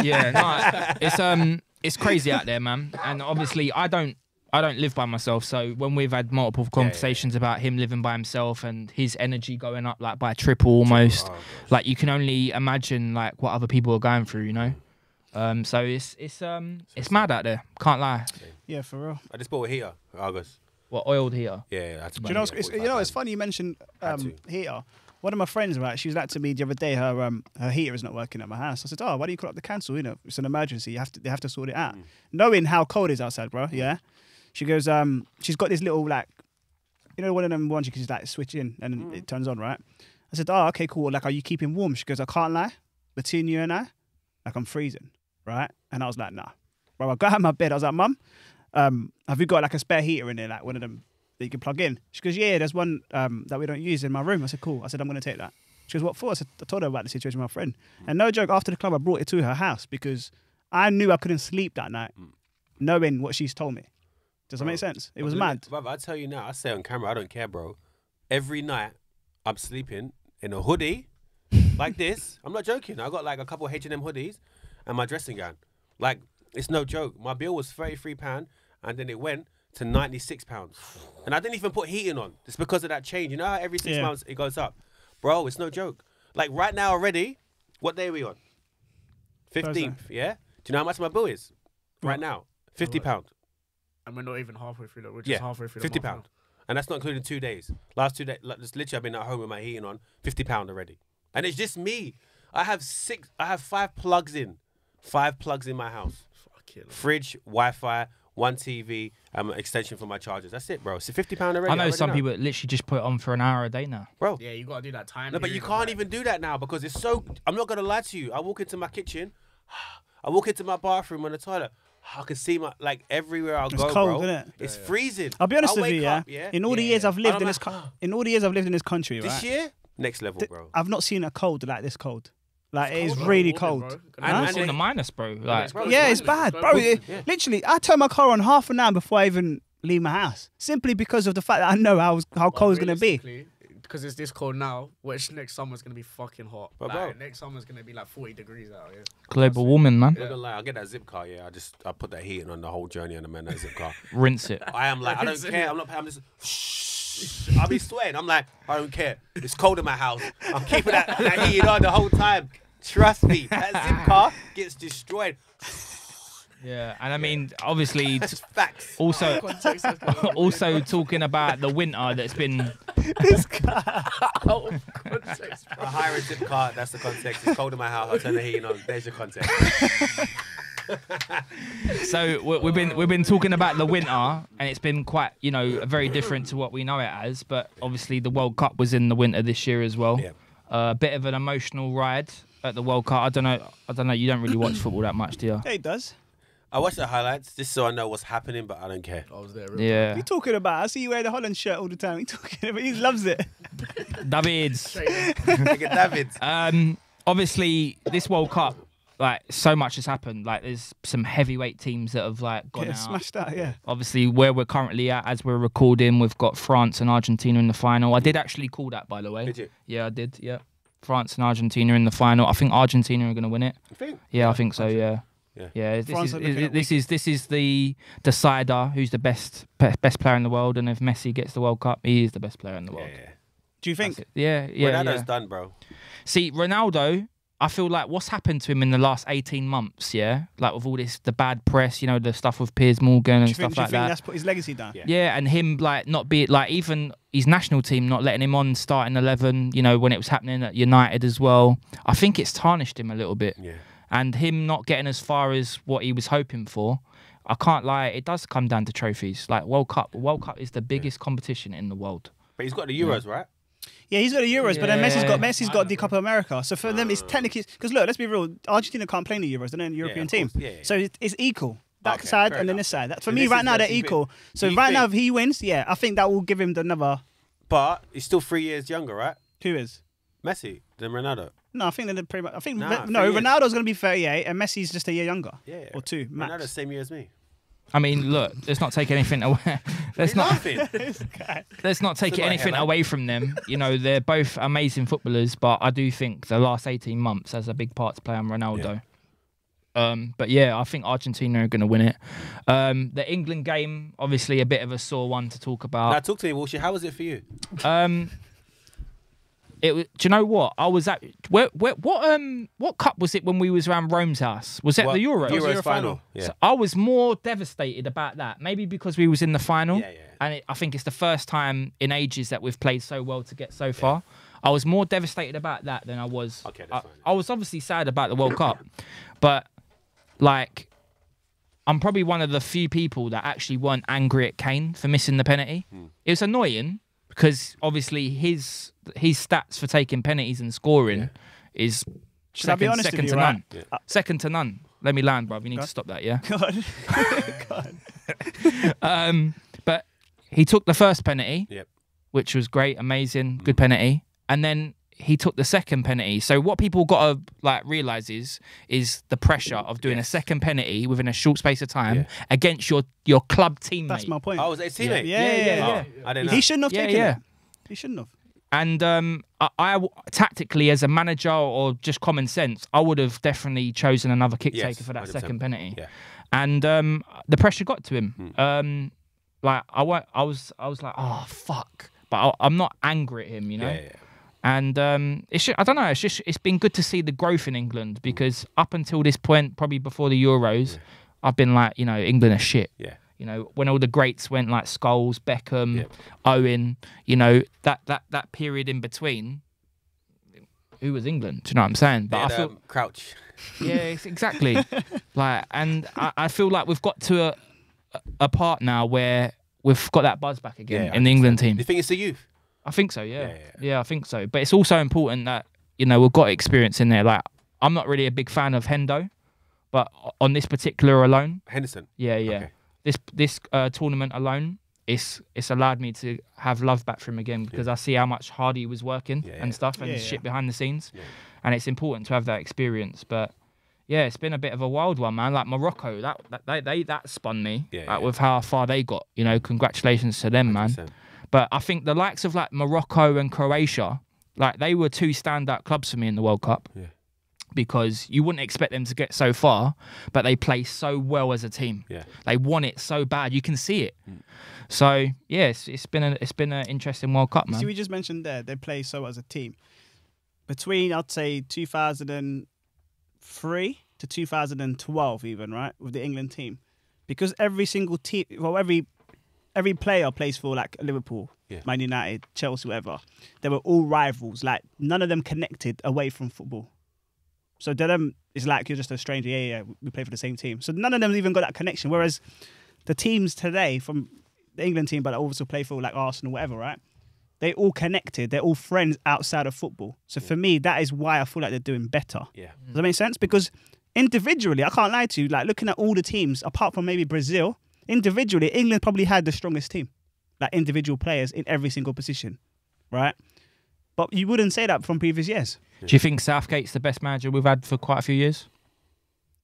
Yeah, no, it's crazy out there, man. And obviously, I don't live by myself. So when we've had multiple conversations about him living by himself and his energy going up like by triple almost, like you can only imagine like what other people are going through, So it's mad out there. Can't lie. Yeah, for real. I just bought a heater, August. What, oiled heater? Yeah, that's. Do you know? It's funny you mentioned heater. One of my friends, right? She was like to me the other day. Her heater is not working at my house. I said, "Oh, why do you call up the cancel? It's an emergency. They have to sort it out." Knowing how cold it is outside, bro. Yeah. She goes, she's got this little like, one of them ones you can just like switch in and it turns on, right? I said, "Oh, okay, cool. Like, are you keeping warm?" She goes, "I can't lie. Between you and I, like I'm freezing, right?" And I was like, "Nah." Bro, I got out of my bed. I was like, "Mum, have you got like a spare heater in there, like one of them that you can plug in?" She goes, "Yeah, there's one that we don't use in my room." I said, "Cool." I said, "I'm going to take that." She goes, "What for?" I told her about the situation with my friend. And no joke, after the club, I brought it to her house because I knew I couldn't sleep that night knowing what she's told me. Does that make sense? It was mad. Brother, I tell you now, I say on camera, I don't care, bro. Every night, I'm sleeping in a hoodie like this. I'm not joking. I got like a couple of H&M hoodies and my dressing gown. Like, it's no joke. My bill was £33 and then it went to £96. And I didn't even put heating on. It's because of that change. You know how every 6 months it goes up? Bro, it's no joke. Like right now already, what day are we on? 15th, yeah? Do you know how much my bill is? Right now, £50. And we're not even halfway through that. We're just halfway through the £50. month. And that's not including 2 days. Last 2 days, like, just literally I've been at home with my heating on, £50 already. And it's just me. I have 5 plugs in. 5 plugs in my house. Fridge, Wi-Fi, 1 TV, an extension for my chargers. That's it, bro. It's £50 already. I know some people that literally just put it on for an hour a day now. Bro. Yeah, you got to do that time. No, but you can't even do that now because it's so... I'm not going to lie to you. I walk into my kitchen. I walk into my bathroom and the toilet. I can see my... Like, everywhere I go, cold, bro. Isn't it? It's freezing. I'll be honest with you, up, In all the years I've lived in this... like, in all the years I've lived in this country, this right? year, next level, bro. I've not seen a cold like this cold. Like it is really cold. And it's in the minus, bro. Like, yeah, it's bad, bro. Literally, I turn my car on half an hour before I even leave my house, simply because of the fact that I know how cold it's gonna be. Because it's this cold now, which next summer's gonna be fucking hot. But like, next summer's gonna be like 40 degrees out here. Global warming, man. I'm not gonna lie, I'll get that zip car. Yeah, I put that heating on the whole journey on the man that zip car. Rinse it. I am like, I don't care. I'm just. I'll be sweating. I'm like, I don't care. It's cold in my house. I'm keeping that heating on the whole time. Trust me, that zip car gets destroyed. Yeah, and I mean, obviously, facts. Also talking about the winter that's been. This guy. I hire a zip car. That's the context. It's cold in my house. I turn the heating on. There's your context. So we've been talking about the winter, and it's been quite, very different to what we know it as. But obviously, the World Cup was in the winter this year as well. Yeah. A bit of an emotional ride at the World Cup. I don't know. You don't really watch football that much, do you? Yeah, he does. I watch the highlights just so I know what's happening, but I don't care. I was there. Yeah. What are you talking about? I see you wear the Holland shirt all the time. He loves it. Davids. Davids. Obviously, this World Cup, like, so much has happened. Like, there's some heavyweight teams that have, like, gone out. Smashed out, yeah. Obviously, where we're currently at, as we're recording, we've got France and Argentina in the final. I did actually call that, by the way. Did you? Yeah, I did, yeah. France and Argentina in the final. I think Argentina are going to win it. You think? Yeah, I think so, yeah. Yeah, this is the decider who's the best player in the world, and if Messi gets the World Cup, he is the best player in the world. Yeah. Do you think? Yeah. Ronaldo's done, bro. See, Ronaldo, I feel like what's happened to him in the last 18 months, like with all the bad press, the stuff with Piers Morgan and stuff like that. Do you think that's put his legacy down? Yeah, and him not be even his national team not letting him on starting 11, when it was happening at United as well. I think it's tarnished him a little bit. Yeah. And him not getting as far as what he was hoping for, I can't lie, it does come down to trophies. Like World Cup is the biggest competition in the world. But he's got the Euros, right? Yeah, he's got the Euros, but then Messi's got the Copa America. So for them, it's technically because look, let's be real, Argentina can't play in the Euros; they're not a European team. Yeah. So it's equal. That side and then this side. For me, this right is now where they're he equal. wins. So right now, if he wins, I think that will give him another. But he's still 3 years younger, right? Who is? Messi than Ronaldo. No, I think they're pretty much. Ronaldo's going to be 38, and Messi's just a year younger. Yeah. Or two, max. Ronaldo's same year as me. I mean, look, let's not take anything away. Let's not take anything away from them. They're both amazing footballers, but I do think the last 18 months has a big part to play on Ronaldo. Yeah. But yeah, I think Argentina are going to win it. The England game, obviously, a bit of a sore one to talk about. Now, talk to me, Walshy. How was it for you? Do you know what? I was at what cup was it when we was around Rome's house? Was it the Euros? Euros final. Yeah. So I was more devastated about that. Maybe because we was in the final. Yeah. And I think it's the first time in ages that we've played so well to get so far. I was more devastated about that than I was. Okay, that's fine. I was obviously sad about the World Cup, but like, I'm probably one of the few people that actually weren't angry at Kane for missing the penalty. It was annoying because obviously his stats for taking penalties and scoring is second to none. Yeah. Second to none. Let me land, bruv. You need to stop that, yeah? God. But he took the first penalty, which was great, amazing, good penalty. And then he took the second penalty. So what people got to realise is the pressure of doing a second penalty within a short space of time against your club teammate. That's my point. Oh, was it a teammate? Yeah. I didn't know. He shouldn't have taken it. He shouldn't have. And I tactically, as a manager or just common sense, I would have definitely chosen another kick taker for that 100%. Second penalty. Yeah. And the pressure got to him. I was like, oh fuck, but I'm not angry at him, Yeah. And I don't know. It's been good to see the growth in England because up until this point, probably before the Euros, I've been like, England are shit. Yeah. When all the greats went like Scholes, Beckham, Owen, that period in between, who was England? Do you know what I'm saying? But I feel Crouch. Yeah, exactly. And I feel like we've got to a part now where we've got that buzz back again in the England team. Do you think it's the youth? I think so, yeah, I think so. But it's also important that, we've got experience in there. Like, I'm not really a big fan of Hendo, but on this particular alone... Henderson? Yeah. Okay. This tournament alone, it's allowed me to have love back for him again because I see how much hard he was working and stuff and shit behind the scenes. and it's important to have that experience. But yeah, it's been a bit of a wild one, man. Like Morocco, that spun me with how far they got. You know, congratulations to them, 100%. Man. But I think the likes of like Morocco and Croatia, like they were two standout clubs for me in the World Cup. Yeah. Because you wouldn't expect them to get so far, but they play so well as a team. Yeah. They want it so bad, you can see it. So yes, it's been an interesting World Cup, man. See, we just mentioned there they play so well as a team. Between I'd say 2003 to 2012, even right with the England team, because every single team, well, every player plays for like Liverpool, Man United, Chelsea, whatever. They were all rivals. Like none of them connected away from football. So to them, it's like you're just a stranger. Yeah, we play for the same team. So none of them even got that connection. Whereas the teams today, from the England team, but also play for like Arsenal, whatever, right? They all connected. They're all friends outside of football. So for me, that is why I feel like they're doing better. Yeah. Does that make sense? Because individually, I can't lie to you, like looking at all the teams, apart from maybe Brazil, individually, England probably had the strongest team. Like individual players in every single position, right? But you wouldn't say that from previous years. Do you think Southgate's the best manager we've had for quite a few years?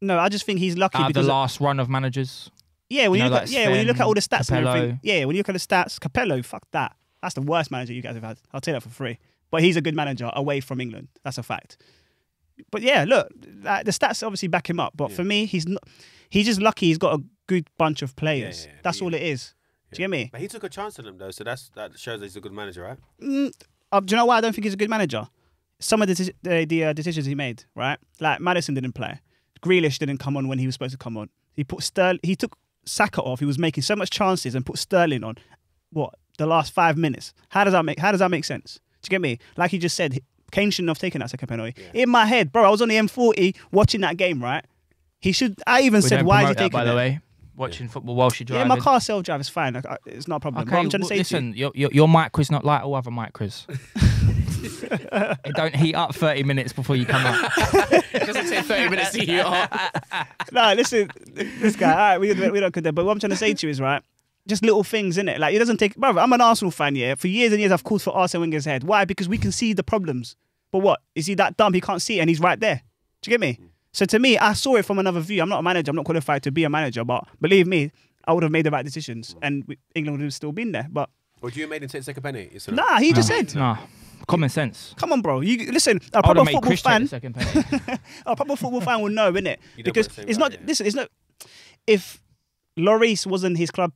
No, I just think he's lucky because the last run of managers. Yeah, when you look at all the stats and everything. Yeah, when you look at the stats, Capello, fuck that. That's the worst manager you guys have had. I'll tell you that for free. But he's a good manager away from England. That's a fact. But yeah, look, the stats obviously back him up. But for me, he's just lucky. He's got a good bunch of players. That's all it is. Do you get me? But he took a chance on them though, so that shows that he's a good manager, right? Do you know why I don't think he's a good manager? Some of the decisions he made, right? Like Maddison didn't play. Grealish didn't come on when he was supposed to come on. He took Saka off. He was making so much chances and put Sterling on. What? The last 5 minutes. How does that make sense? Do you get me? Like he just said, Kane shouldn't have taken that second penalty. Yeah. In my head, bro, I was on the M40 watching that game, right? He should. I even said, why is he taking that? By the way, watching football while she drives. Yeah, my car self-drive is fine. It's not a problem. Okay, what I'm trying to say listen, to you. Your Micra's not like all other Micras. It don't heat up 30 minutes before you come up. It doesn't take 30 minutes to heat up. No, listen, this guy, all right, we don't condemn. But what I'm trying to say to you is, right, just little things, innit? Like, it doesn't take... Brother, I'm an Arsenal fan, yeah? For years and years, I've called for Arsene Wenger's head. Why? Because we can see the problems. But what? Is he that dumb? He can't see it and he's right there. Do you get me? So to me, I saw it from another view. I'm not a manager. I'm not qualified to be a manager. But believe me, I would have made the right decisions and England would have still been there. But... Would you have made him take second penny? Nah, he just said... Nah. Common sense. Come on, bro. You listen. A proper football fan. A proper football fan will know, innit? Because it's not. Listen, it's not. If Lloris wasn't his club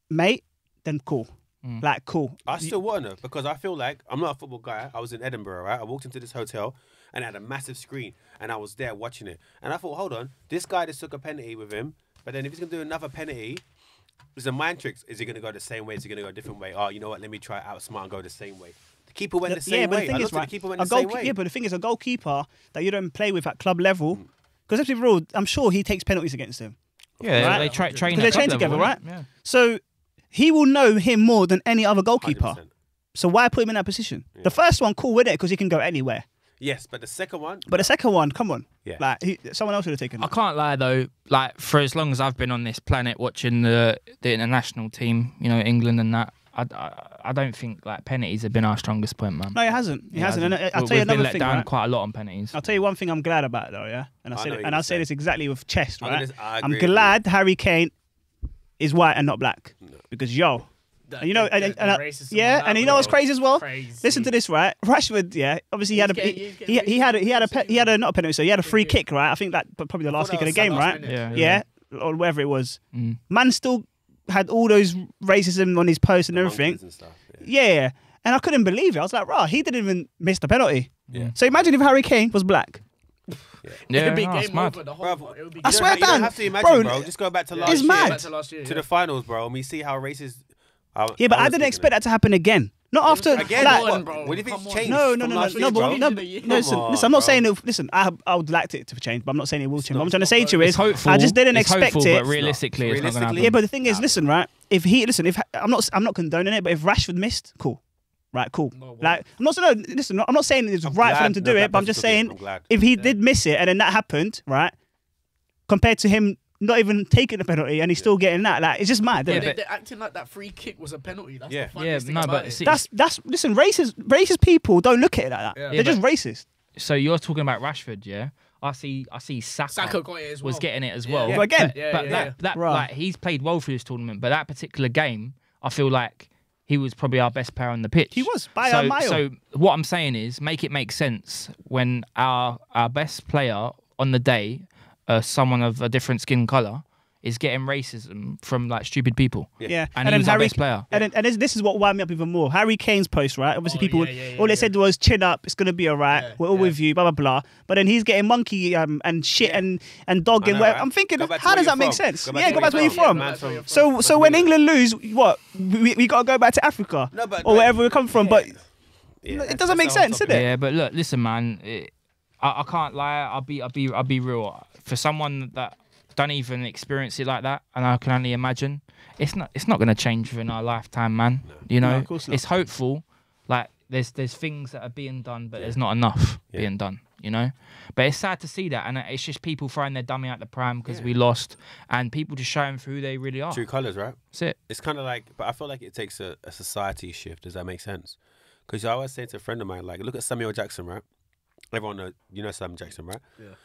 mate, then cool. Like cool. I still want to know because I feel like I'm not a football guy. I was in Edinburgh, right? I walked into this hotel and it had a massive screen, and I was there watching it. And I thought, hold on, this guy just took a penalty with him, but then if he's gonna do another penalty, it's a mind trick. Is he gonna go the same way? Is he gonna go a different way? Oh, you know what? Let me try outsmart and go the same way. The keeper went the same way. The keeper went the same way. Yeah, but the thing is, a goalkeeper that you don't play with at club level, because let's be real, I'm sure he takes penalties against him. Yeah, right? they train because they train together, level, right? Yeah. So he will know him more than any other goalkeeper. 100%. So why put him in that position? Yeah. The first one, cool with it, because he can go anywhere. Yes, but the second one... But the second one, come on. Yeah. Like, someone else would have taken it. I can't lie, though. Like, for as long as I've been on this planet watching the international team, you know, England and that, I don't think like penalties have been our strongest point, man. No, it hasn't. It hasn't. And I'll tell you another thing. We've been let down quite a lot on penalties. I'll tell you one thing I'm glad about, though, yeah? And I'll say this exactly with chest, right? I'm glad Harry Kane is white and not black. No. Because, yo... And you know, and you know what's crazy as well? Crazy. Listen to this, right? Rashford, yeah, obviously he had a not a penalty, so he had a free kick, right? I think that probably the last kick of the game, right? Yeah, or whatever it was. Man still had all those racism on his post and everything. And stuff, yeah, and I couldn't believe it. I was like, right, he didn't even miss the penalty. Yeah. So imagine if Harry Kane was black. Yeah, it would be game over the whole. Bro, I swear, you don't have to imagine, bro. Just go back to last year. It's mad. To the finals, bro, and we see how racist. Yeah, but I didn't expect that to happen again. Not after. Again, like, what do you think it's changed? No. Listen, I'm not saying it. Listen, I would like it to change, but I'm not saying it will change. What I'm trying to say to you is, I just didn't expect it. But realistically, it's not going to happen. Yeah, but the thing is, listen, right? If I'm not condoning it, but if Rashford missed, cool. Right, cool. Like, I'm not saying it's right for them to do it, but I'm just saying if he did miss it and then that happened, right? Compared to him not even taking the penalty and he's still getting that. Like, it's just mad. Yeah, they're acting like that free kick was a penalty. That's the funniest thing about it. Listen, racist people don't look at it like that. Yeah. They're just racist. So you're talking about Rashford, yeah? I see Saka got it as was well. getting it as well. Yeah. But again, that like he's played well through this tournament, but that particular game, I feel like he was probably our best player on the pitch. He was by a mile. So what I'm saying is, make it make sense when our best player on the day, someone of a different skin color, is getting racism from like stupid people. Yeah. And he was our best player. And this is what wound me up even more. Harry Kane's post, right? Obviously, people all they said was chin up, it's gonna be all right. We're all with you, blah blah blah. But then he's getting monkey and shit and dogging. Know, where right? I'm thinking, How does that make sense? Go back to where you're from. So when England lose, what? We got to go back to Africa or wherever we come from. But it doesn't make sense, does it? Yeah, but look, listen, man. I can't lie. I'll be real. For someone that don't even experience it like that, and I can only imagine, it's not going to change within our lifetime, man. No. You know, of course not. It's hopeful. Like there's things that are being done, but there's not enough being done. You know, but it's sad to see that, and it's just people throwing their dummy out the pram because we lost, and people just showing for who they really are. True colours, right? That's it. It's kind of like, but I feel like it takes a society shift. Does that make sense? Because I always say to a friend of mine, like, look at Samuel Jackson, right? Everyone knows, you know Sam Jackson, right? Yeah.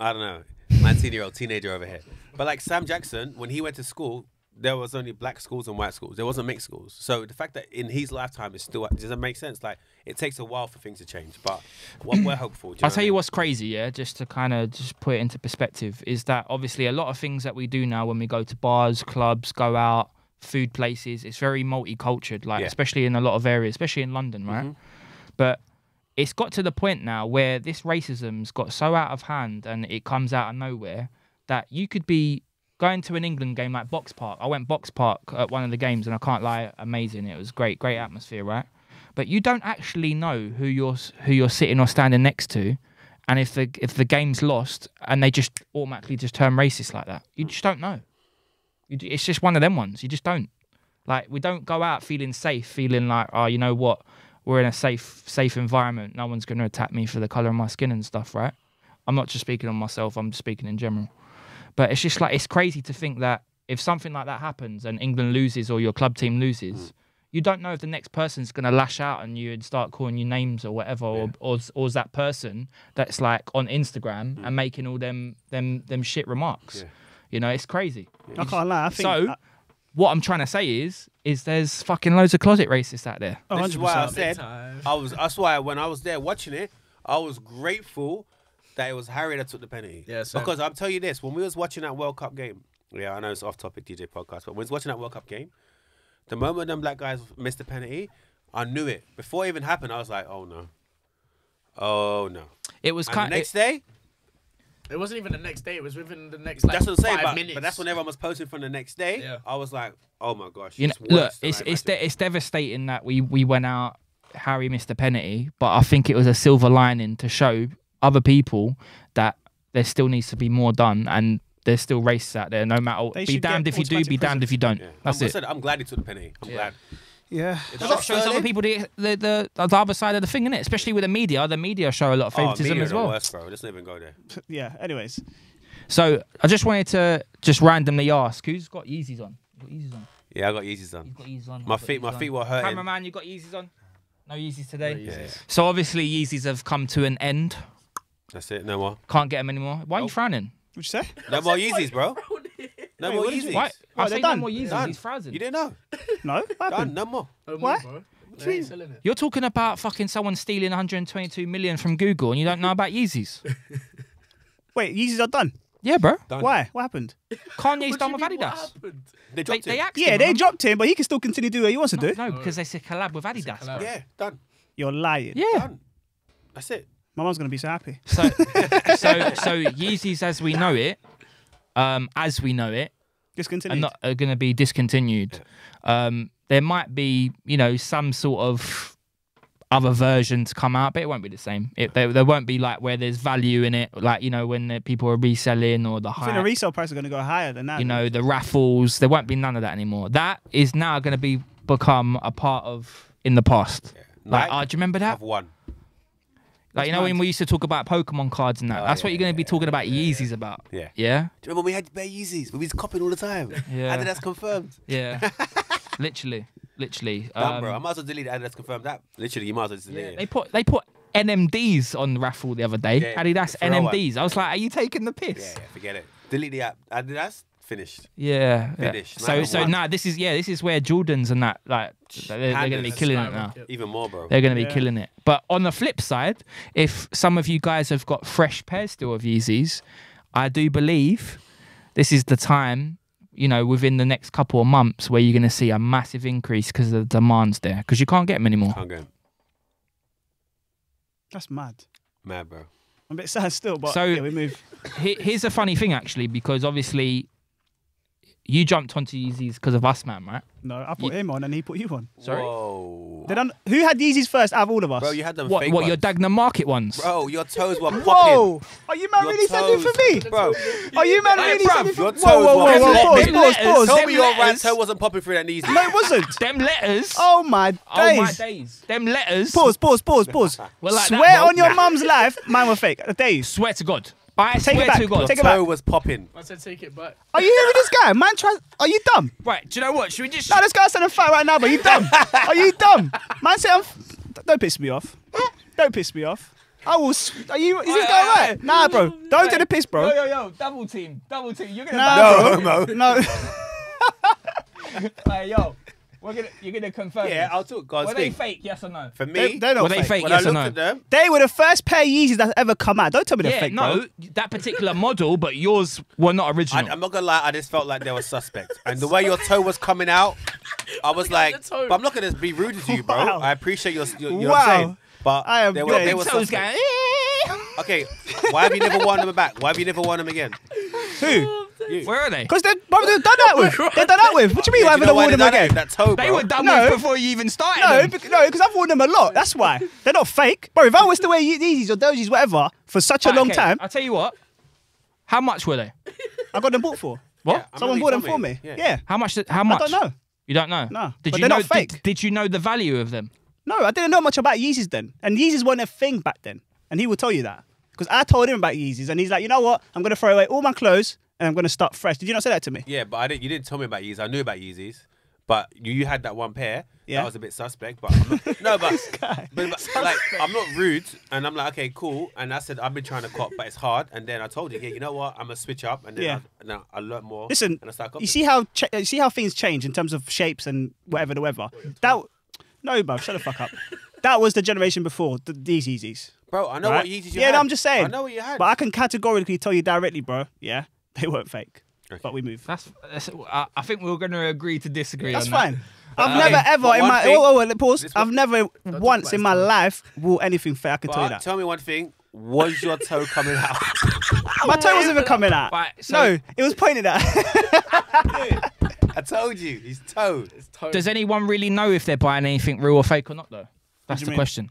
I don't know, 19-year-old teenager over here. But like Sam Jackson, when he went to school, there was only black schools and white schools. There wasn't mixed schools. So the fact that in his lifetime it's still doesn't make sense. Like it takes a while for things to change, but we're hopeful. I'll tell you what's crazy, yeah, just to kind of just put it into perspective, is that obviously a lot of things that we do now when we go to bars, clubs, go out, food places, it's very multicultural, like especially in a lot of areas, especially in London, right? But it's got to the point now where this racism's got so out of hand and it comes out of nowhere that you could be going to an England game like Box Park. I went Box Park at one of the games and I can't lie, amazing. It was great atmosphere, right? But you don't actually know who you're sitting or standing next to, and if the game's lost and they just automatically just turn racist like that, you just don't know. It's just one of them ones. You just don't. Like, we don't go out feeling safe, feeling like, oh, you know what? We're in a safe environment. No one's going to attack me for the colour of my skin and stuff, right? I'm not just speaking on myself. I'm just speaking in general. But it's just like, it's crazy to think that if something like that happens and England loses or your club team loses, you don't know if the next person's going to lash out on you and start calling you names or whatever, or is that person that's like on Instagram and making all them shit remarks. Yeah. You know, it's crazy. I can't lie. I think what I'm trying to say is there's fucking loads of closet racists out there. This is why I said that's why when I was there watching it, I was grateful that it was Harry that took the penalty. Yeah, because I'll tell you this, when we was watching that World Cup game, I know it's off topic DJ podcast, but when we was watching that World Cup game, the moment them black guys missed the penalty, I knew it. Before it even happened, I was like, oh no. It was kind of next day. It wasn't even the next day. It was within the next like, that's what I'm saying, 5 minutes. But that's when everyone was posting from the next day. Yeah. I was like, oh my gosh. You know, look, it's devastating that we went out. Harry missed a penalty, but I think it was a silver lining to show other people that there still needs to be more done, and there's still racists out there. No matter, be damned if you do, be damned if you don't. Yeah. That's it. I'm glad he took the penalty. I'm glad. Yeah. It shows other people the other side of the thing, innit? Especially with the media. The media show a lot of favouritism as well. Worse, bro. Let's not even go there. Yeah, anyways. So I just wanted to just randomly ask, who's got Yeezys on? You got Yeezys on? Yeah, I got Yeezys on. You've got Yeezys on. My feet were hurting. Cameraman, you got Yeezys on? No Yeezys today? No Yeezys. Yeah. So obviously Yeezys have come to an end. That's it, no more. Can't get them anymore. Why are you frowning? What'd you say? No more Yeezys, bro. No more Yeezys. Why? I say done. no more Yeezys. Done. He's frozen. You didn't know? No. What happened? Done. No more. Why? You're talking about fucking someone stealing 122 million from Google and you don't know about Yeezys. Wait, Yeezys are done? Yeah, bro. Done. Why? What happened? Kanye's done with Adidas. They dropped They it. axed him, They man. dropped him, but he can still continue to do what he wants to do. No, because they said collab with Adidas, bro. Yeah, done. You're lying. Yeah. Done. That's it. My mum's going to be so happy. So Yeezys as we know it, Discontinued. are going to be discontinued. There might be, some sort of other version to come out, but it won't be the same. There won't be like where there's value in it, like when the people are reselling or the I high. think the resale price is going to go higher than that. The raffles. There won't be none of that anymore. That is now going to become a part of in the past. Yeah. Like, do you remember that? I've won. Like, when we used to talk about Pokemon cards and that. That's what you're going to be talking about Yeezys about. Yeah. Yeah? Do you remember when we had bare Yeezys? We was copying all the time. Yeah. Adidas confirmed. Yeah. Literally. Done, bro. I might as well delete Adidas confirmed that. Literally, you might as well delete it. They put NMDs on raffle the other day. Yeah, Adidas NMDs. I was like, are you taking the piss? Yeah, forget it. Delete the app. Adidas, finished. Yeah. Finished. So now this is where Jordans and that, like, they're going to be killing it now. Even more, bro. They're going to be killing it. But on the flip side, if some of you guys have got fresh pairs still of Yeezys, I do believe this is the time, you know, within the next couple of months where you're going to see a massive increase because the demand's there. Because you can't get them anymore. Can't get 'em. That's mad. Mad, bro. I'm a bit sad still, but So- yeah, we move. Here's a funny thing, actually, because obviously you jumped onto Yeezys because of us, man, right? No, I put him on and he put you on. Sorry? Whoa. Who had Yeezys first out of all of us? Bro, you had them What, fake your ones. Dagenham Market ones? Bro, your toes were popping. Whoa! Are you man Your really sending toes- for me? Bro, Are you man Hey, really bruv, sending for your me? toes Whoa, whoa, were whoa, popping. pause, Them pause, letters- pause. tell them me your right letters- toe wasn't popping through that easy. No, it wasn't. Them letters. Oh my days. Oh, my days. Them letters. Pause. Well, like that, Swear bro. on your mum's life, mine were fake. Days. Swear to God. I Take it swear back. to God. Take Your it back. toe was popping. I said take it back. Are you hearing this guy? Man, are you dumb? Right, do you know what? Should we just... No, this guy's saying fat right now, but you dumb. Are you dumb? Man, say don't piss me off. Don't piss me off. I will. Is this guy right? Nah, bro. Don't do the piss, bro. Yo, double team. You're gonna Nah, No, bro. no. No. Hey, yo, you're gonna confirm. Yeah, this. I'll talk. God's Were they thing. fake? Yes or no? For me, They're not Were they fake? when Yes I or looked no? at them, They were the first pair of Yeezys that's ever come out. Don't tell me they're Yeah, fake, no, bro. that particular model, but yours were not original. I'm not gonna lie, I just felt like they were suspect. And the way your toe was coming out, I was like, the toe. but I'm not gonna be rude to you, bro. Wow. I appreciate your you know what Wow. I'm saying. But I am they dead. were Toes suspect. going, Okay, why have you never worn them back? Why have you never worn them again? Who? Where are they? Because they've done that with. They've done that with. What do you mean I Do you know haven't why worn they them done it? again? That toe, bro. They were done No. with before you even started No, them. because I've worn them a lot. That's why. They're not fake. Bro, if I was to wear Yeezys or Dojis, whatever, for such a Right, long okay, time, I'll tell you what. How much were they? I got them bought for. What? Yeah, I Someone remember bought you them told for me. Yeah. Yeah. How much? I don't know. You don't know? No, Did but you they're know? not fake. Did you know the value of them? No, I didn't know much about Yeezys then. And Yeezys weren't a thing back then. And he will tell you that. Because I told him about Yeezys and he's like, you know what? I'm going to throw away all my clothes and I'm going to start fresh. Did you not say that to me? Yeah, but you didn't tell me about Yeezys. I knew about Yeezys. But you had that one pair. Yeah. That was a bit suspect. But I'm not, no, but, guy. but like I'm not rude, and I'm like, okay, cool. And I said I've been trying to cop, but it's hard. And then I told you, yeah, you know what? I'm gonna switch up, and then Yeah. I learn more. Listen, and I start you see how things change in terms of shapes and whatever the weather. No, bro, shut the fuck up. That was the generation before these Yeezys. bro. I know Right? what Yeezys you Yeah, had. no, I'm just saying. I know what you had. But I can categorically tell you directly, bro. Yeah, they weren't fake. Okay. But we move. That's I think we're going to agree to disagree. That's on that. fine. I've Okay. never ever But in one my thing- pause. This I've one- never once about in his my toe. life wore anything fake. I can tell you But that. tell me one thing: was your toe coming out? My toe wasn't even coming out. Right, so- No, it was pointed at. I told you, his toe. It's toe. Does anyone really know if they're buying anything real or fake or not, though? That's do you the mean? question.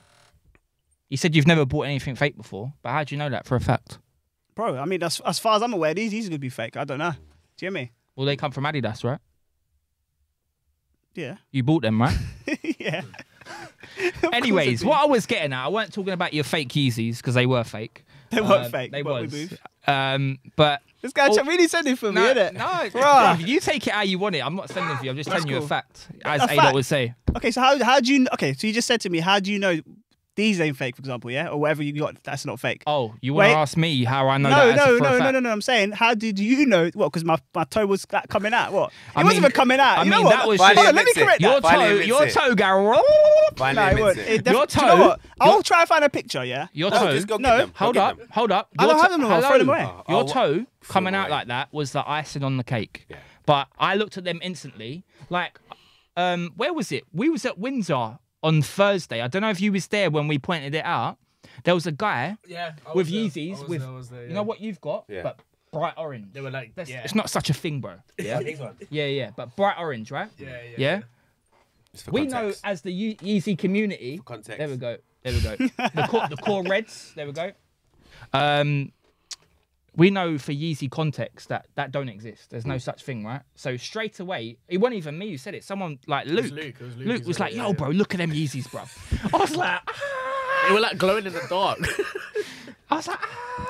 You said you've never bought anything fake before, but how do you know that for a fact? Bro, I mean, as far as I'm aware, these could be fake. I don't know. Do you hear me? Well, they come from Adidas, right? Yeah. You bought them, right? Yeah. Anyways, what I was getting at, I weren't talking about your fake Yeezys because they were fake. They weren't fake. They but was. we move. But This guy Oh, really sent it for me, no, innit? no, Bruh. bruv, you take it how you want it. I'm not sending it for you. I'm just That's telling you a cool. fact, as A Ada fact? would say. Okay, so how do you? Okay, so you just said to me, how do you know these ain't fake, for example, yeah, or whatever you got that's not fake? Oh, you want to Wait. ask me how I know No, that? no, for a no, fact? no. I'm saying, how did you know? What? Because my toe was coming out. What? It I wasn't mean- even coming out. I You know mean, what? that was Hold just- on, let me Finally correct Your that. Finally toe, admits your it. toe, Gary. Finally No, it admits won't. it. It Your do you know toe- what? I'll try and find a picture. Yeah. Your No, toe. just go No. get them. Go Hold get up, them. hold up. I Your don't have them anymore. Throw them away. Your Oh, toe coming them out away. like that was the icing on the cake. Yeah. But I looked at them instantly. Like, where was it? We was at Windsor on Thursday. I don't know if you was there when we pointed it out. There was a guy Yeah. I with was there. Yeezys I was with there, I was there, you know what you've got, Yeah. but bright orange. They were like, yeah. It's not such a thing, bro. Yeah, yeah, but bright orange, right? Yeah. It's for We context. know as the Yeezy community. context. There we go. The core reds. There we go. We know for Yeezy context that don't exist. There's no such thing, right? So straight away, it wasn't even me who said it. Someone like Luke. It was Luke. Luke who was said like, it, "Yo, yeah. bro, look at them Yeezys, bro." I was like, They were like glowing in the dark. I was like,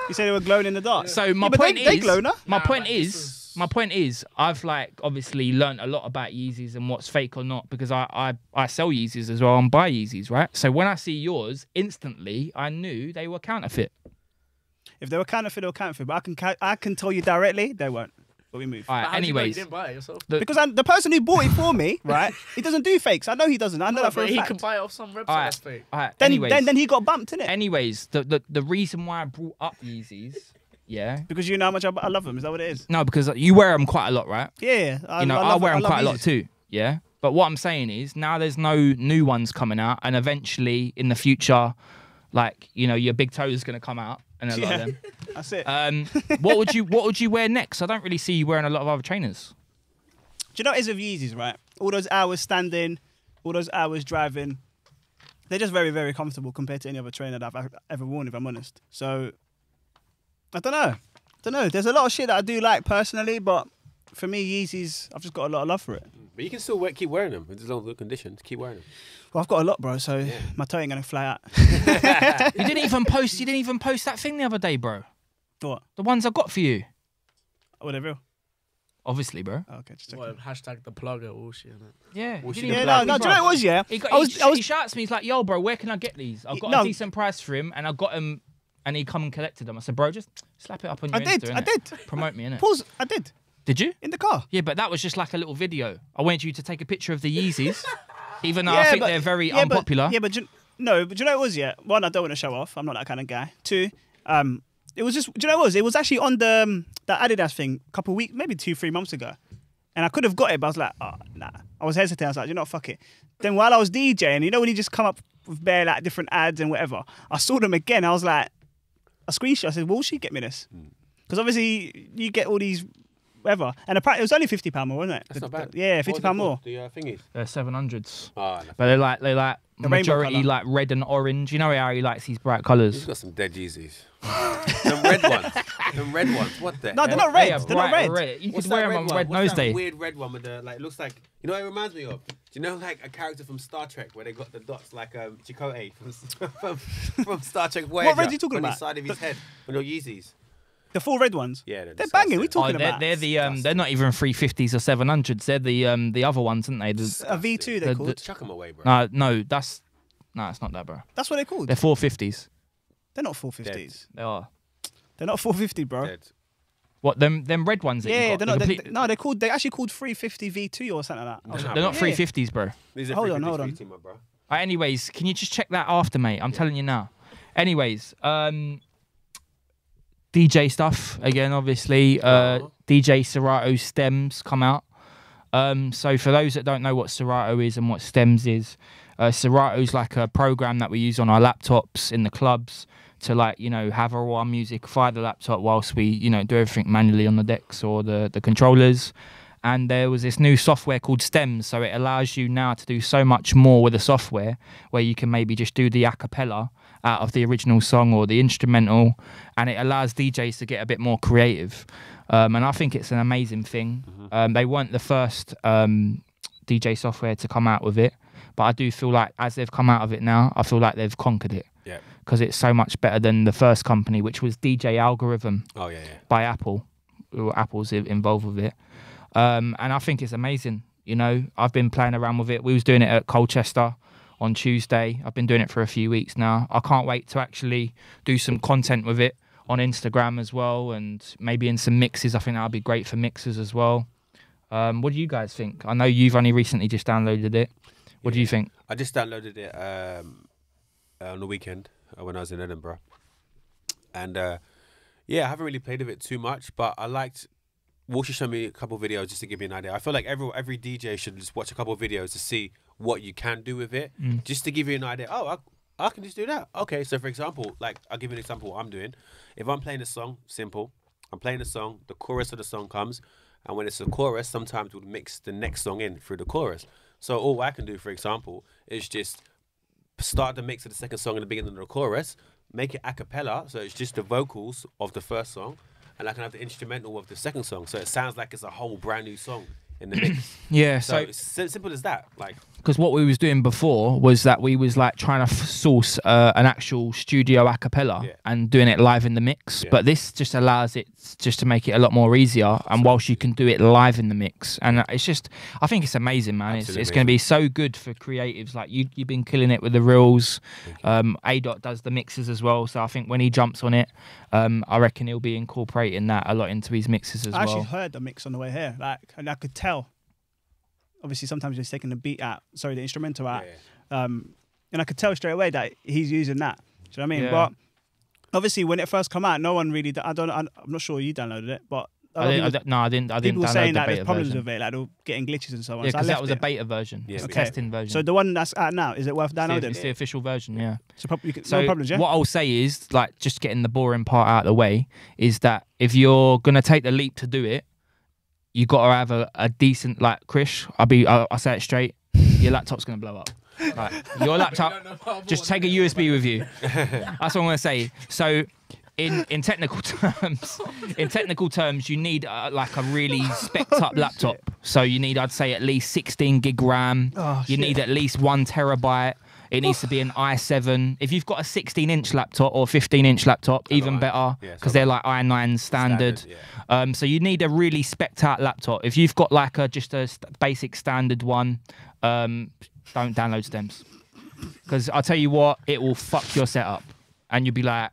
You said they were glowing in the dark. So my but point they is, glow, no? my Nah, point man, this is, was my point is, I've like obviously learned a lot about Yeezys and what's fake or not because I sell Yeezys as well and buy Yeezys, right? So when I see yours, instantly I knew they were counterfeit. If they were counterfeit, they were counterfeit. But I can tell you directly, they weren't. But we move. All right, anyways, you didn't buy it yourself? Because the person who bought it for me, right? He doesn't do fakes. I know he doesn't. I know that for a fact. He can buy it off some website that's fake. All right, Then he got bumped, innit? Anyways, the reason why I brought up Yeezys, yeah, because you know how much I love them. Is that what it is? no, because you wear them quite a lot, right? Yeah. I wear them quite a lot too. Yeah, but what I'm saying is now there's no new ones coming out, and eventually in the future, like your big toe is gonna come out. And a lot of them. That's it. What would you wear next? I don't really see you wearing a lot of other trainers. Do you know what it is with Yeezys, right? All those hours standing, all those hours driving, they're just very, very comfortable compared to any other trainer that I've ever worn, if I'm honest. So, I don't know. There's a lot of shit that I do like personally, but for me, Yeezys, I've just got a lot of love for it. But you can still keep wearing them. It's long conditions. Keep wearing them. Well, I've got a lot, bro, so my toe ain't going to fly out. You didn't even post that thing the other day, bro. What? The ones I got for you. Oh, they're real? Obviously, bro. Oh, okay, just What, hashtag the plug at Walshy, innit? Yeah. Walshy you the didn't plug. even No, post do you know what it was, yeah? He shouts me, he's like, yo, bro, where can I get these? I've got a decent price for him, and I got him, and he come and collected them. I said, bro, just slap it up on your Insta, I did. Promote me, innit? Pause, I did. Did you? In the car. Yeah, but that was just like a little video. I wanted you to take a picture of the Yeezys, even though I think they're very unpopular. But do you know what it was, yeah? One, I don't want to show off. I'm not that kind of guy. Two, it was just, do you know what it was? It was actually on the Adidas thing a couple of weeks, maybe 2-3 months ago. And I could have got it, but I was like, oh, nah. I was hesitant. I was like, fuck it. Then while I was DJing, when you just come up with bare like different ads and whatever, I saw them again. I was like, a screenshot. I said, Walshy, get me this. Because obviously you get all these whatever. And apparently it was only £50 more, wasn't it? That's not bad. Yeah, £50 more. The thingies. They're 700s. Oh, but they're like the majority like red and orange. You know how he likes these bright colours. He's got some dead Yeezys. Them red ones. Them red ones. What the No, hell? they're not red. They're not red. red. You What's could wear that them on one? Red What's Nose that Day. weird red one with the like looks like what it reminds me of? Do you know like a character from Star Trek where they got the dots like Chakotay from Star Trek Voyager? What red are you talking on about? the side of his head on your Yeezys. The full red ones? Yeah, they're banging. We're talking about. They're they're not even 350s or 700s. They're the other ones, aren't they? A V2 they're called. Chuck them away, bro. No, it's not that, bro. That's what they're called. They're 450s. They're not 450s. They are. They're not 450, bro. Dead. What them red ones? That Yeah, you got? they're not. They're actually called 350 V2 or something like that. They're not 350s, bro. These are Hold on. 350s, my bro. Anyways, can you just check that after, mate? I'm telling you now. Anyways, DJ stuff again, obviously. DJ Serato stems come out. So for those that don't know what Serato is and what stems is, Serato's like a program that we use on our laptops in the clubs to have all our music via the laptop whilst we do everything manually on the decks or the controllers. And there was this new software called Stems, so it allows you now to do so much more with the software, where you can maybe just do the a cappella out of the original song or the instrumental, and it allows DJs to get a bit more creative. And I think it's an amazing thing. They weren't the first DJ software to come out with it, but I do feel like as they've come out of it now, I feel like they've conquered it. Yeah. Because it's so much better than the first company, which was DJ Algorithm. Oh yeah. By Apple. Apple's involved with it. And I think it's amazing. I've been playing around with it. We was doing it at Colchester on Tuesday. I've been doing it for a few weeks now. I can't wait to actually do some content with it on Instagram as well, and maybe in some mixes. I think that would be great for mixers as well. What do you guys think? I know you've only recently just downloaded it. What do you think? I just downloaded it on the weekend when I was in Edinburgh. And I haven't really played with it too much, but I liked... Walshy showed me a couple of videos just to give me an idea. I feel like every DJ should just watch a couple of videos to see what you can do with it, just to give you an idea. Oh, I can just do that. Okay, so for example, I'll give you an example of what I'm doing. If I'm playing a song, simple. I'm playing a song, the chorus of the song comes, and when it's a chorus, sometimes we'll mix the next song in through the chorus. So all I can do, for example, is just start the mix of the second song in the beginning of the chorus, make it a cappella, so it's just the vocals of the first song, and I can have the instrumental of the second song, so it sounds like it's a whole brand new song in the mix. Yeah, so it's simple as that. because what we was doing before was that we was like trying to source an actual studio a cappella and doing it live in the mix. But this just allows it just to make it a lot more easier. And whilst you can do it live in the mix, and it's just, I think it's amazing, man. It's going to be so good for creatives. Like you've been killing it with the reels. A-Dot does the mixes as well. So I think when he jumps on it, I reckon he'll be incorporating that a lot into his mixes as well. I actually heard the mix on the way here, and I could tell. Obviously, sometimes he's taking the beat out, the instrumental out, and I could tell straight away that he's using that. Do you know what I mean? Yeah. But obviously, when it first came out, no one really. I'm not sure you downloaded it, but I didn't. People were saying that there's problems with it, like they're getting glitches and so on. Yeah, because so that was a beta version, a testing version. So the one that's out now, is it worth downloading? It's the official version, yeah. No problems, yeah. What I'll say is, like, just getting the boring part out of the way, is that if you're gonna take the leap to do it, you gotta have a decent, like, Krish. I'll say it straight. Your laptop's gonna blow up. Right. Your laptop, just take a USB with you. That's what I'm gonna say. So, in technical terms, you need like a really specced up laptop. So you need, I'd say, at least 16 gig RAM. You need at least 1 terabyte. It needs to be an i7. If you've got a 16-inch laptop or 15-inch laptop, even better, because they're like i9 standard. So you need a really specced out laptop. If you've got like just a basic standard one, don't download stems. Because I'll tell you what, it will fuck your setup. And you'll be like,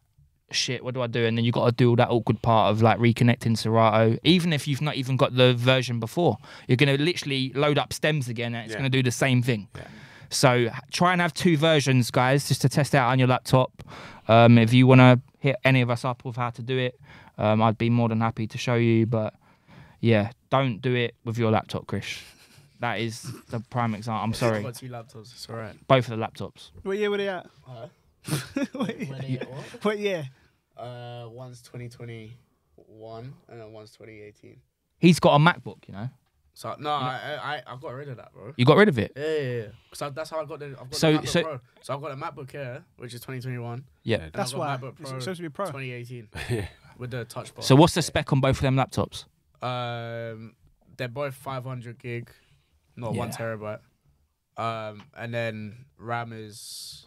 shit, what do I do? And then you got to do all that awkward part of like reconnecting Serato. Even if you've not even got the version before, you're going to literally load up stems again and it's going to do the same thing. So try and have 2 versions, guys, just to test out on your laptop. If you want to hit any of us up with how to do it, I'd be more than happy to show you. But yeah, don't do it with your laptop, Krish. That is the prime example. I'm sorry. I've got 2 laptops. It's all right. Both of the laptops. What year were they at? What year? One's 2021 and then one's 2018. He's got a MacBook, you know. So no, I got rid of that, bro. You got rid of it? Yeah. So that's how I got the. I've got the MacBook Pro. So I've got a MacBook Air, which is 2021. Yeah. That's why MacBook Pro, it's supposed to be Pro. 2018. With the touch bar. So what's the spec on both of them laptops? They're both 500 gig, not 1 terabyte. And then RAM is,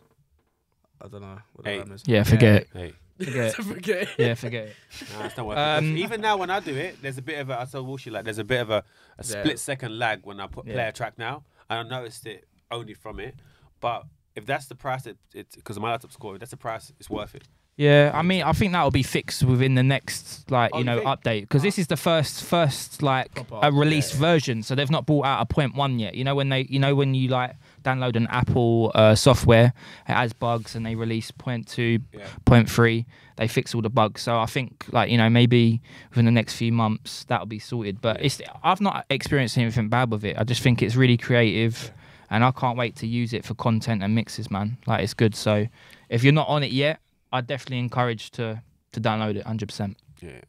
I don't know what the RAM is. Yeah, forget it. Forget it. Yeah, forget it. No, it's not working. Even now when I do it, there's a bit of I told Walshy, like there's a bit of a split-second lag when I play a track now. And I noticed it only from it. But if that's the price, because my laptop's core, if that's the price, it's worth it. Yeah, I mean, I think that'll be fixed within the next, update, because this is the first like a released version, so they've not brought out a 0.1 yet. You know when you like download an Apple software, it has bugs, and they release 0.2, 0.3, they fix all the bugs. So I think maybe within the next few months that'll be sorted. But I've not experienced anything bad with it. I just think it's really creative, and I can't wait to use it for content and mixes, man. Like it's good. So if you're not on it yet, I'd definitely encourage to download it 100%. Yeah.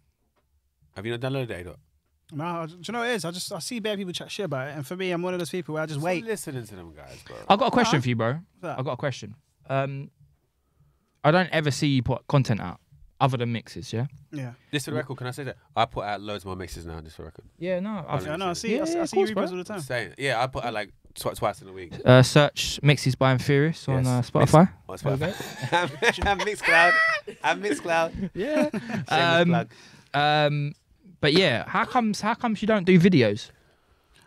Have you not downloaded it, No, do you know what it is? I see bad people chat shit about it, and for me, I'm one of those people where I just wait. Listening to them guys, bro. I've got a question for you, bro. I've got a question. I don't ever see you put content out other than mixes, yeah? Yeah. Just for the record, can I say that? I put out loads more mixes now, just for the record. Yeah, no. I see you repost all the time. Saying, I put out like twice in a week. Search Mixes by Furious on Spotify. On Spotify. I'm Mixcloud. Yeah. But yeah, how comes you don't do videos?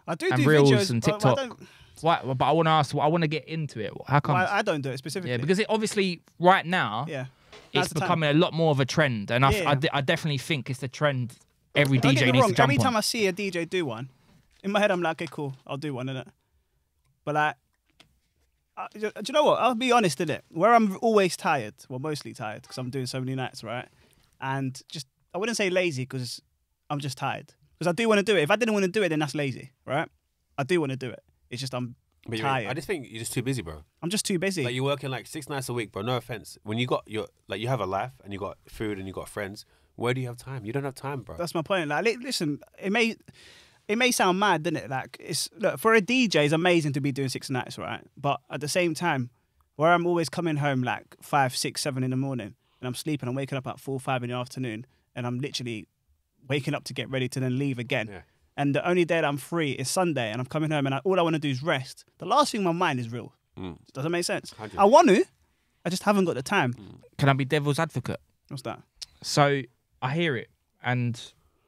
I do reels videos and TikTok. Why? But I want to ask. I want to get into it. How come? I don't do it specifically. Yeah, because it obviously right now. Yeah. It's becoming a lot more of a trend, and I definitely think it's the trend. Every DJ needs to jump Every time on. I see a DJ do one, in my head I'm like, okay, cool, I'll do one, innit? But like, do you know what? I'll be honest, innit? Where I'm always tired, well, mostly tired, because I'm doing so many nights, right? And I wouldn't say lazy, because I'm just tired. Because I do want to do it. If I didn't want to do it, then that's lazy, right? I do want to do it. It's just I'm tired. I just think you're just too busy, bro. I'm just too busy. Like you're working like 6 nights a week, bro. No offense. When you you have a life and you got food and you got friends, where do you have time? You don't have time, bro. That's my point. Like, listen, it may sound mad, doesn't it? Like, look, for a DJ, it's amazing to be doing 6 nights, right? But at the same time, where I'm always coming home like 5, 6, 7 in the morning, and I'm sleeping, I'm waking up at 4, 5 in the afternoon, and I'm literally waking up to get ready to then leave again. Yeah. and the only day that I'm free is Sunday, and I'm coming home, and all I want to do is rest, the last thing in my mind is real. Does that make sense? 100. I want to, I just haven't got the time. Can I be devil's advocate? What's that? So I hear it, and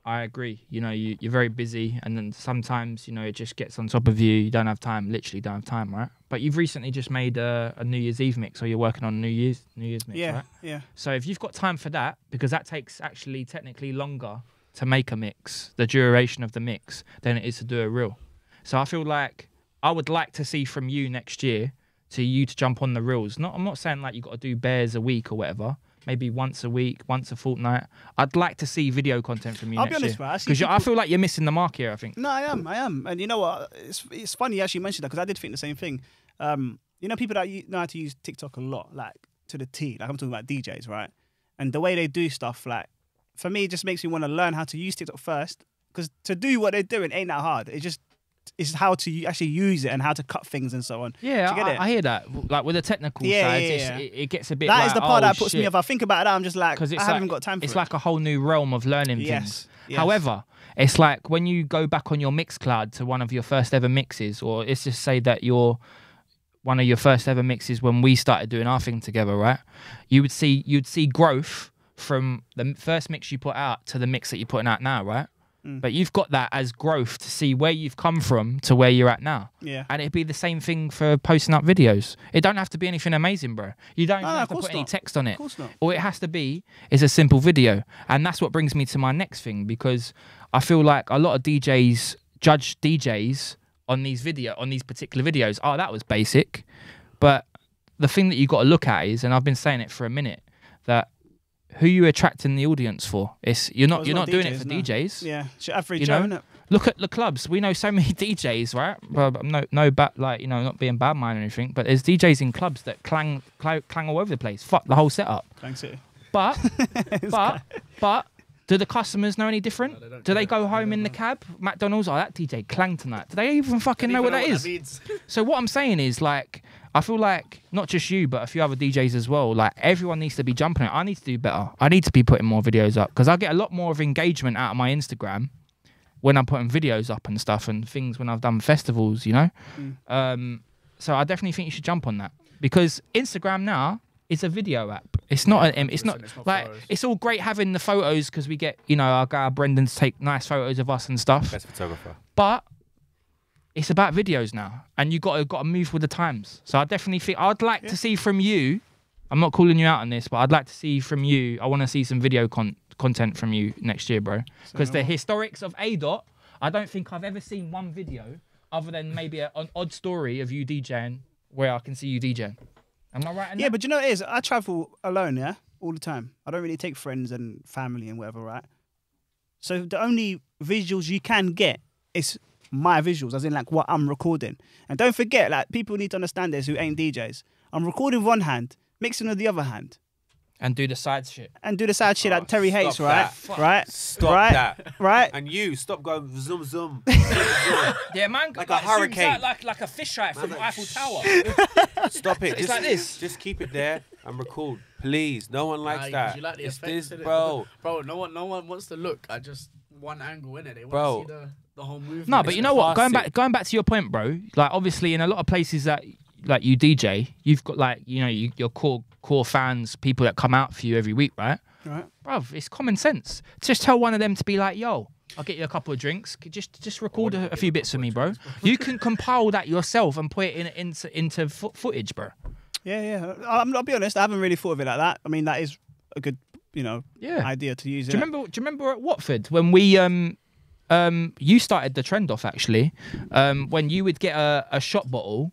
I agree. You know, you're very busy, and then sometimes, you know, it just gets on top of you. You don't have time, literally don't have time, right? But you've recently just made a New Year's Eve mix, or you're working on a New Year's mix, right? Yeah. So if you've got time for that, because that takes actually technically longer to make a mix, the duration of the mix, than it is to do a reel. So I feel like I would like to see from you next year to jump on the reels. I'm not saying like you got to do bears a week or whatever. Maybe once a week, once a fortnight. I'd like to see video content from you next year. I'll be honest, because I feel like you're missing the mark here, I think. No, I am. And you know what? It's funny you actually mentioned that, because I did think the same thing. You know, people that know how to use TikTok a lot, like to the T. Like I'm talking about DJs, right? And the way they do stuff, like, for me, it just makes me want to learn how to use TikTok first. Because to do what they're doing ain't that hard. It's how to actually use it and how to cut things and so on. Yeah, I hear that. Like with the technical side, it gets a bit. That is the part that puts me off. I think about that, I'm just like, I haven't got time for it. It's like a whole new realm of learning things. Yes. However, it's like when you go back on your Mixcloud to one of your first ever mixes, or let's just say that one of your first ever mixes when we started doing our thing together, right? You'd see growth from the first mix you put out to the mix that you're putting out now, right? But you've got that as growth to see where you've come from to where you're at now. Yeah. And it'd be the same thing for posting up videos. It don't have to be anything amazing, bro. You don't have to put any text on it. Of course not. All it has to be is a simple video. And that's what brings me to my next thing, because I feel like a lot of DJs judge DJs on these particular videos. Oh, that was basic. But the thing that you got to look at is, and I've been saying it for a minute, that who you attracting the audience for? You're not doing DJs, it for DJs. Yeah, average Joe, innit? Look at the clubs. We know so many DJs, right? Well, not being bad mind or anything, but there's DJs in clubs that clang all over the place. Fuck the whole setup. Thanks, it. But do the customers know any different? No, do they go home in the cab? McDonald's, that DJ clang tonight. Do they even fucking know what that is? So what I'm saying is, like, I feel like not just you, but a few other DJs as well. Like, everyone needs to be jumping it. I need to do better. I need to be putting more videos up, because I get a lot more of engagement out of my Instagram when I'm putting videos up and stuff and things when I've done festivals, you know? So I definitely think you should jump on that, because Instagram now is a video app. It's not it's all great having the photos, because we get, our guy Brendan's take nice photos of us and stuff. Best photographer. But it's about videos now, and you got to move with the times. So I definitely think I'd like to see from you. I'm not calling you out on this, but I'd like to see from you. I want to see some video content from you next year, bro. Because the historics of ADOT, I don't think I've ever seen one video other than maybe an odd story of you DJing where I can see you DJing. Am I right in that? Yeah, but you know what it is? I travel alone, all the time. I don't really take friends and family and whatever, right? So the only visuals you can get is my visuals, as in like what I'm recording. And don't forget, like, people need to understand this who ain't DJs. I'm recording with one hand, mixing with the other hand. And do the side shit. That Terry hates, right? That. Right? Stop that. Right? And you, stop going zoom, zoom. Yeah, man. Like a hurricane. Like a fisheye from the Eiffel Tower. Stop it. It's like this. Just keep it there and record. Please. No one likes that. You like the it's effects, this, bro. Bro, no one wants to look at just one angle in it. They want to see the whole movement. No, but you know what? Going back to your point, bro. Like, obviously, in a lot of places that, like, you DJ, you've got, like, your core fans, people that come out for you every week, right? Right. Bruv, it's common sense. Just tell one of them to be like, yo, I'll get you a couple of drinks. Just record a few bits for me, bro. You can compile that yourself and put it into footage, bro. Yeah. I'll be honest, I haven't really thought of it like that. I mean, that is a good, idea to use. Do you remember at Watford when we you started the trend off, actually, when you would get a shot bottle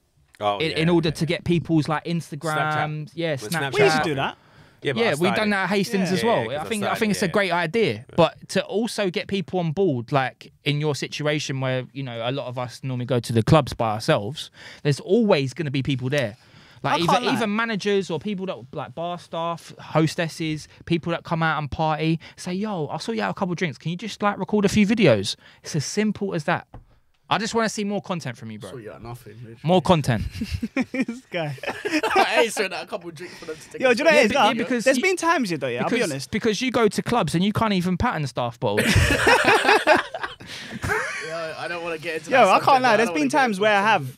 in order to get people's, like, Instagram, Snapchat. We used to do that. Yeah, we've done that at Hastings as well. I think it's a great idea. But to also get people on board, like in your situation where, a lot of us normally go to the clubs by ourselves, there's always going to be people there. Like even managers or people that, like, bar staff, hostesses, people that come out and party, say, yo, I saw you have a couple of drinks. Can you just, like, record a few videos? It's as simple as that. I just want to see more content from you, bro. So you got nothing. Literally. More content. This guy. I ain't that a couple of drinks for them to take. Yo, do you know what it is? Because there's been times, I'll be honest. Because you go to clubs and you can't even pattern staff bottles. Yeah, I don't want to get into. Yo, I can't lie. There's been times where I have,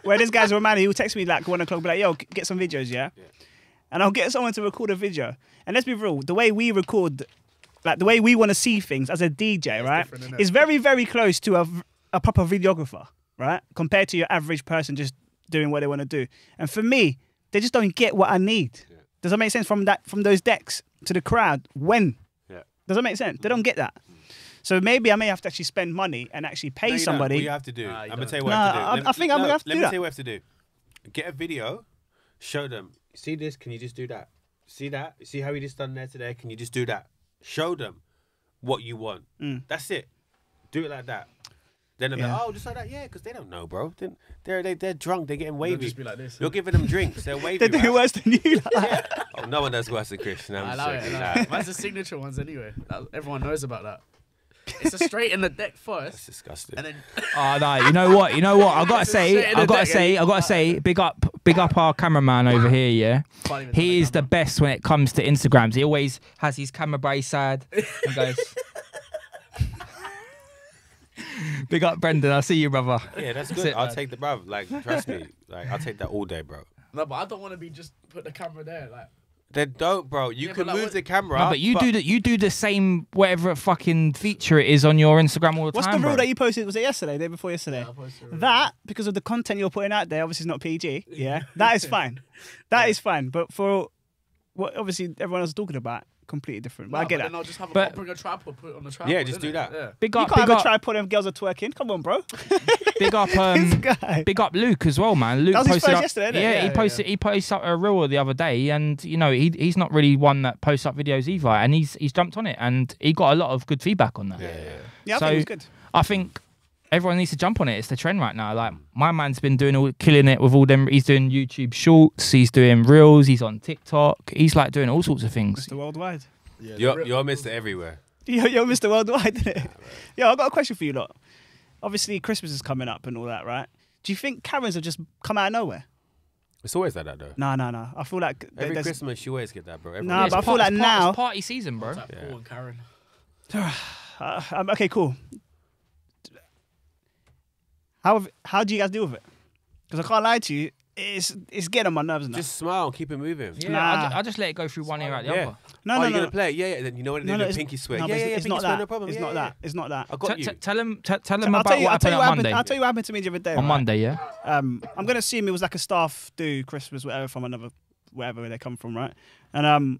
where this guy's a man who will text me like 1 o'clock, be like, "Yo, get some videos, yeah." And I'll get someone to record a video. And let's be real, the way we record, like the way we want to see things as a DJ, right, is very, very close to a proper videographer, right, compared to your average person just doing what they want to do. And for me, they just don't get what I need. Yeah. Does that make sense? From those decks to the crowd, when? Yeah. Does that make sense? They don't get that. So maybe I may have to actually spend money and actually pay somebody. What you have to do. I'm gonna tell you what you have to do. I think I'm gonna have to do that. Let me tell you what you have to do. Get a video, show them. See this? Can you just do that? See that? See how we just done there today? Can you just do that? Show them what you want. That's it. Do it like that. Then they're like, oh, just like that, yeah, because they don't know, bro. They're drunk. They're getting wavy. Just be like this. You're giving them drinks. They're wavy. They're doing worse than you. Yeah. Oh, no one does worse than Chris. No, I love it. Mine's the signature ones anyway. Everyone knows about that. It's a straight in the deck first. That's disgusting. And then oh no, you know what? I gotta say, big up our cameraman over here, yeah. He is the best when it comes to Instagrams. He always has his camera by his side and goes. Big up Brendan, I'll see you, brother. Yeah, that's good. I'll take the bruv. Like, trust me. Like, I'll take that all day, bro. No, but I don't want to be just put the camera there, like. Then don't, bro. You can move the camera. No, but you do the same whatever fucking feature it is on your Instagram all the time. What's the rule bro? that you posted? Was it yesterday? Day before yesterday? Yeah, that because of the content you're putting out there, obviously it's not PG. Yeah, that is fine. That is fine. But for what obviously everyone else is talking about, completely different. But I get that. Then I'll just have bring a tripod, put it on the tripod. Yeah, just do that. Yeah. You can't have a tripod and girls are twerking. Come on, bro. Big up Luke as well, man. Luke that was his posted first up, yesterday, yeah, he posted up a reel the other day, and you know he's not really one that posts up videos either, and he's jumped on it, and he got a lot of good feedback on that. Yeah, I think it was good. I think everyone needs to jump on it. It's the trend right now. Like my man's been killing it with all them. He's doing YouTube shorts. He's doing reels. He's on TikTok. He's like doing all sorts of things. Mr. Worldwide. Yeah, you're Mr. Everywhere. You're Mr. Worldwide, isn't it? Yeah, I've got a question for you lot. Obviously, Christmas is coming up and all that, right? Do you think Karens have just come out of nowhere? It's always like that, though. No. I feel like every Christmas you always get that, bro. But I feel like now it's party season, bro. Like Paul and Karen. Okay, cool. How do you guys deal with it? Because I can't lie to you, it's getting on my nerves now. Just smile, keep it moving. Yeah, I just let it go through one ear out the other. No, you're gonna play it? Yeah. Then you know what? The pinky sweat. It's not that. No problem. It's not that. It's not that. I got you. Tell him about what happened on Monday. I'll tell you what happened to me the other day. On Monday, yeah. I'm gonna assume it was like a staff do Christmas whatever from another wherever they come from, right? And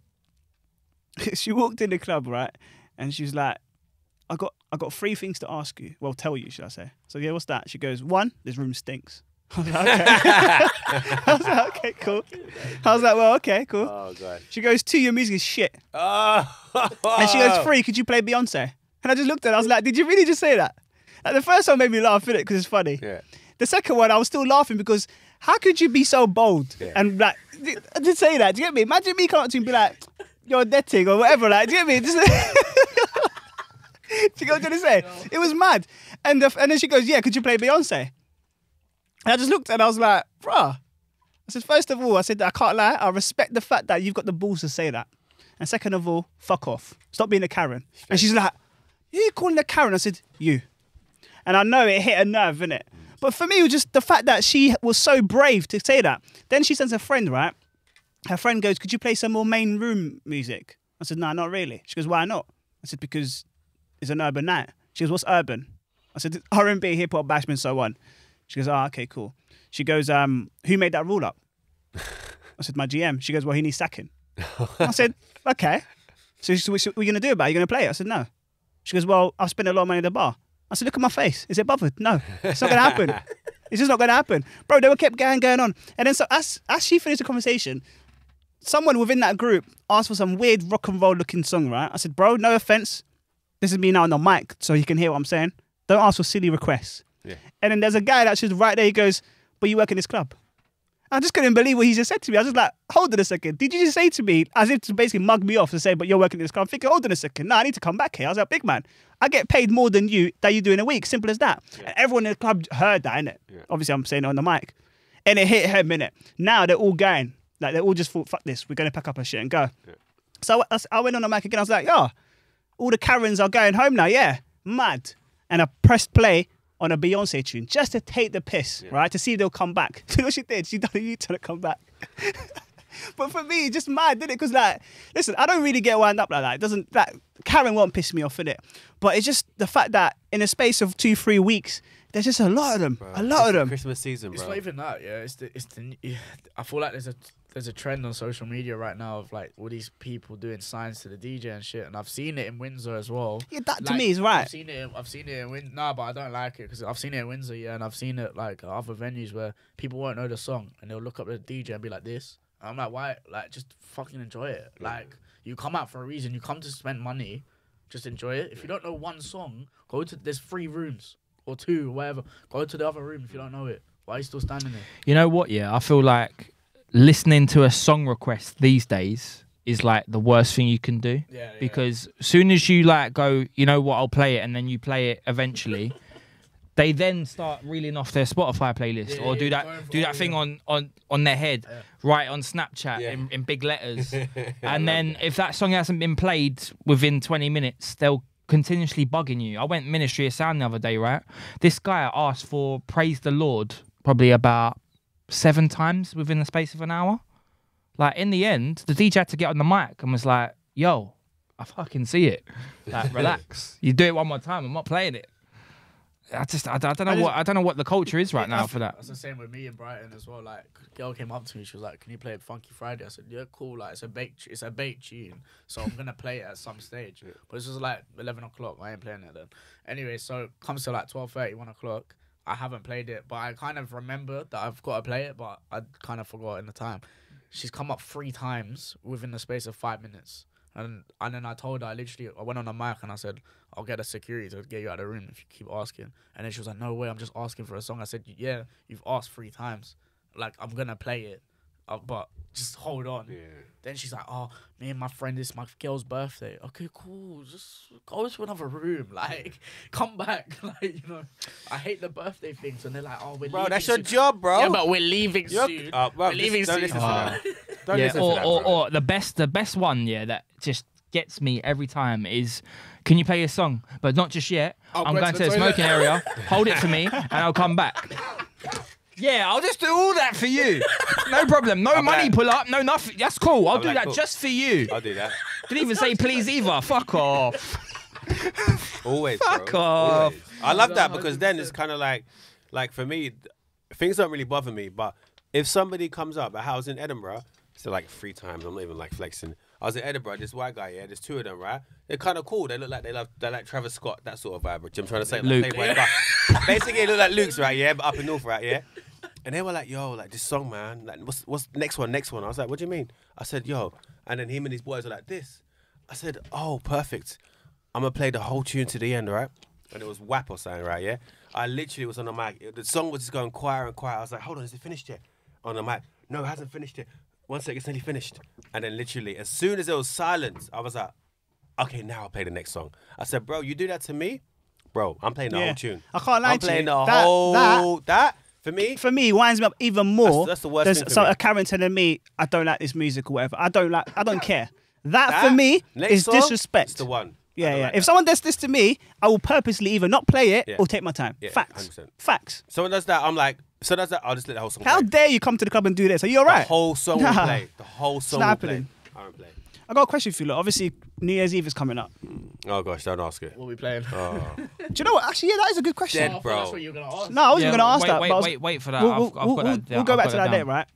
she walked in the club, right, and she was like, I got 3 things to ask you. Well, tell you, should I say? So yeah, what's that? She goes, 1, this room stinks. I was like, okay. I was like, okay, cool. I was like, well, okay, cool. Oh, God. She goes, 2, your music is shit. Oh. And she goes, 3, could you play Beyonce? And I just looked at her, I was like, did you really just say that? Like, the first one made me laugh, innit, because it's funny. Yeah. The second one, I was still laughing because how could you be so bold and like, I did say that, do you get me? Imagine me coming up to you and be like, you're netting or whatever, like, do you get me? Just, do you get what I'm trying to say? No. It was mad. And then she goes, yeah, could you play Beyonce? And I just looked and I was like, bruh. I said, first of all, I said, I can't lie. I respect the fact that you've got the balls to say that. And second of all, fuck off. Stop being a Karen. And she's like, you calling a Karen? I said, you. And I know it hit a nerve, innit? But for me, it was just the fact that she was so brave to say that. Then she sends a friend, right? Her friend goes, could you play some more main room music? I said, no, not really. She goes, why not? I said, because it's an urban night. She goes, what's urban? I said, R&B, hip-hop, bashment, so on. She goes, oh, okay, cool. She goes, who made that rule up? I said, my GM. She goes, well, he needs sacking. I said, okay. So what are you going to do about it? Are you going to play it? I said, no. She goes, well, I've spent a lot of money at the bar. I said, look at my face. Is it bothered? No. It's not going to happen. It's just not going to happen. Bro, they were kept going on. And then so as she finished the conversation, someone within that group asked for some weird rock and roll looking song, right? I said, bro, no offense. This is me now on the mic, so you can hear what I'm saying. Don't ask for silly requests. Yeah. And then there's a guy that's just right there. He goes, but you work in this club. I just couldn't believe what he just said to me. I was just like, hold on a second. Did you just say to me, as if to basically mug me off to say, but you're working in this club? I'm thinking, hold on a second. No, I need to come back here. I was like, big man, I get paid more than you do in a week. Simple as that. Yeah. And everyone in the club heard that, innit? Yeah. Obviously, I'm saying it on the mic. And it hit him, innit? Now they're all going. Like, they all just thought, fuck this. We're going to pack up our shit and go. Yeah. So I went on the mic again. I was like, yo, all the Karens are going home now. Yeah, mad. and I pressed play on a Beyonce tune just to take the piss, right? To see if they'll come back. You know what she did? She done a U-turn to come back. But for me, it's just mad, didn't it? Because, like, listen, I don't really get wound up like that. It doesn't, like, Karen won't piss me off, innit? But it's just the fact that in a space of 2-3 weeks, there's just a lot of them. Bro, a lot of them. Christmas season, bro. It's not even that, yeah. I feel like there's a trend on social media right now of like all these people doing signs to the DJ and shit, and I've seen it in Windsor as well. Yeah, that to me is right. I've seen it in Windsor. Nah, but I don't like it because I've seen it in Windsor, yeah, and I've seen it like at other venues where people won't know the song and they'll look up the DJ and be like this. And I'm like, why? Like, just fucking enjoy it. Like, you come out for a reason. You come to spend money. Just enjoy it. If you don't know one song, there's 3 rooms or 2, whatever. Go to the other room if you don't know it. Why are you still standing there? You know what? Yeah, I feel like listening to a song request these days is like the worst thing you can do. Yeah. Because as soon as you like go, you know what, I'll play it, and then you play it eventually, they then start reeling off their Spotify playlist or do that thing on their head, right on Snapchat in big letters. And then if that song hasn't been played within 20 minutes, they'll continuously bugging you. I went Ministry of Sound the other day, right? This guy asked for Praise the Lord probably about 7 times within the space of an hour. Like, in the end, the DJ had to get on the mic and was like, yo, I fucking see it. Like, relax. You do it one more time, I'm not playing it. I don't know what the culture is right now for that. That's the same with me in Brighton as well. Like, girl came up to me, she was like, "Can you play Funky Friday?" I said, "Yeah, cool. Like, it's a baked tune, so I'm gonna play it at some stage." But it's just like 11 o'clock. I ain't playing it then. Anyway, so comes to like 12:30, 1 o'clock. I haven't played it, but I kind of remember that I've got to play it, but I kind of forgot in the time. She's come up 3 times within the space of 5 minutes. And then I told her, I went on the mic and I said, "I'll get a security to get you out of the room if you keep asking." And then she was like, "No way, I'm just asking for a song." I said, "Yeah, you've asked 3 times. Like, I'm going to play it, but just hold on." Yeah. Then she's like, "Oh, me and my friend, it's my girl's birthday." Okay, cool. Just go to another room. Like, come back. Like, you know, I hate the birthday things. And they're like, "Oh, we're leaving." Bro, that's your job, bro. Yeah, but we're leaving soon. We're leaving soon. Or the best one, that just gets me every time is, "Can you play a song? But not just yet. I'm going to the smoking area. Hold it for me, and I'll come back." Yeah, I'll just do all that for you. No problem. No money pull up. No nothing. That's cool. I'll do that just for you. I'll do that. Didn't even say please either. Fuck off. Always, Fuck bro. off. Always. I love that because then it's kind of like for me, things don't really bother me. But if somebody comes up, I was in Edinburgh, so like 3 times. I'm not even like flexing. I was in Edinburgh. This white guy, there's 2 of them, right? They're kind of cool. They look like they like Travis Scott, that sort of vibe. Which I'm trying to say, Luke. Like, basically, they look like Luke's, right? Yeah, but up in North, right? Yeah. And they were like, "Yo, like this song, man. Like, what's next one? Next one." I was like, "What do you mean?" I said, "Yo," and then him and his boys were like this. I said, "Oh, perfect. I'm gonna play the whole tune to the end, right?" And it was WAP or something, right? Yeah. I literally was on the mic. The song was just going quieter and quieter. I was like, "Hold on, is it finished yet?" On the mic, no, it hasn't finished yet. 1 second, it's nearly finished. And then literally, as soon as there was silence, I was like, "Okay, now I'll play the next song." I said, "Bro, you do that to me, bro. I'm playing the whole tune. I can't lie I'm to you. playing the whole that." For me, winds me up even more. That's the worst thing for me. A Karen telling me, "I don't like this music" or whatever. I don't care. That for me is disrespect. That's the one. Yeah. Like if someone does this to me, I will purposely either not play it or take my time. Yeah, Facts. 100%. Facts. Someone does that, I'm like, I'll just let the whole song How play. dare you come to the club and do this? Are you alright? The whole song will play. The whole song will play. I won't play. I got a question for you. Look, obviously, New Year's Eve is coming up. Oh gosh, don't ask it. What are we playing? Oh. Do you know what? Actually, that is a good question. Dead, bro. That's what you're gonna ask. No, I wasn't going to ask that. Wait for that. We'll go back to that later, right?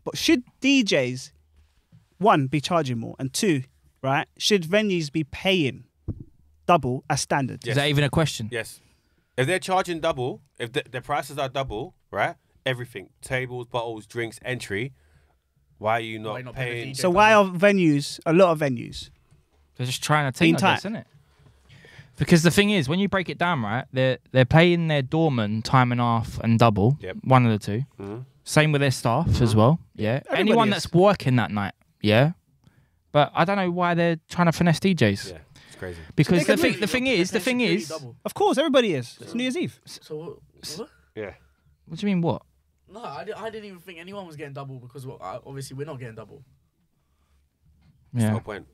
But should DJs, 1, be charging more, and 2, right, should venues be paying double as standard? Yes. Is that even a question? Yes. If they're charging double, if the prices are double, right? Everything, tables, bottles, drinks, entry. Why are you not paying? So why are venues, a lot of venues, they're just trying to take this, isn't it? Because the thing is, when you break it down, right, they're paying their doorman time and a half and double, one of the 2. Mm-hmm. Same with their staff as well, yeah. Anyone that's working that night, yeah. But I don't know why they're trying to finesse DJs. Yeah, it's crazy. Because the thing is, of course, everybody is. It's New Year's Eve. So what? Yeah. What do you mean, what? No, I didn't even think anyone was getting double because obviously we're not getting double. Yeah. That's no point.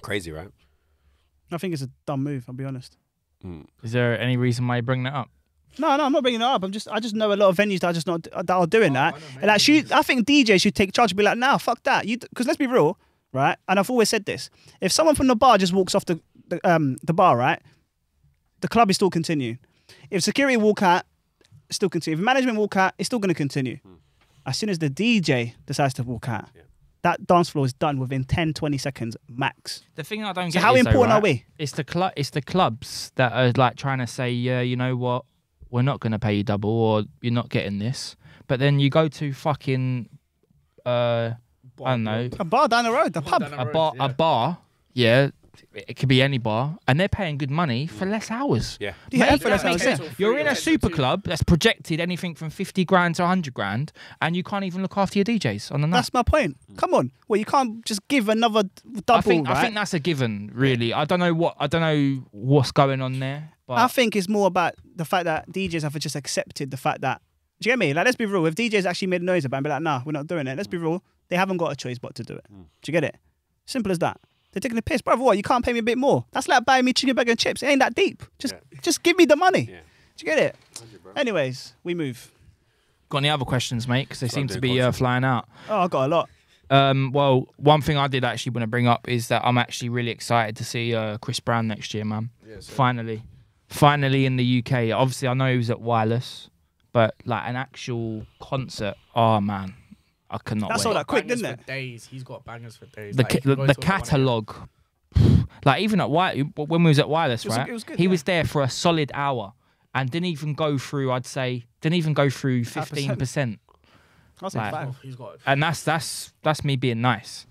Crazy, right? I think it's a dumb move, I'll be honest. Is there any reason why you bring that up? No, I'm not bringing it up. I just know a lot of venues that are doing that. And like, I think DJs should take charge and be like, nah, fuck that. Because let's be real, right? And I've always said this: if someone from the bar just walks off the bar, right, the club is still continuing. If security walk out, still continue. If management walk out, it's still going to continue. As soon as the DJ decides to walk out, that dance floor is done within 10, 20 seconds max. The thing I don't So get how is, important though, are we? It's the clubs that are like trying to say, yeah, you know what, we're not going to pay you double, or you're not getting this. But then you go to fucking, I don't know, a bar down the road, a pub, a bar, yeah. It could be any bar, and they're paying good money for less hours. Yeah, Mate, that makes sense. You're in a super club that's projected anything from 50 grand to 100 grand, and you can't even look after your DJs on the night. That's my point. Come on, well, you can't just give another double. I think that's a given, really. I don't know what's going on there. But I think it's more about the fact that DJs have just accepted the fact that. Do you get me? Like, let's be real. If DJs actually made a noise about it and be like, nah, we're not doing it. Let's be real. They haven't got a choice but to do it. Do you get it? Simple as that. They're taking the piss, brother. What? You can't pay me a bit more? That's like buying me chicken bag and chips. It ain't that deep. Just give me the money. Yeah. Do you get it? 100, anyways, we move. Got any other questions, mate? Because they seem to be flying out. Oh, I got a lot. Well, one thing I did actually want to bring up is that I'm actually really excited to see Chris Brown next year, man. Yes, finally in the UK. Obviously, I know he was at Wireless, but like an actual concert. Oh man, I cannot. That's wait. all that quick, didn't it? Days. He's got bangers for days. The catalogue. Like even at when we was at Wireless, right? It was good, he was there for a solid hour and didn't even go through. I'd say didn't even go through 15%. I'll say 5. And that's me being nice.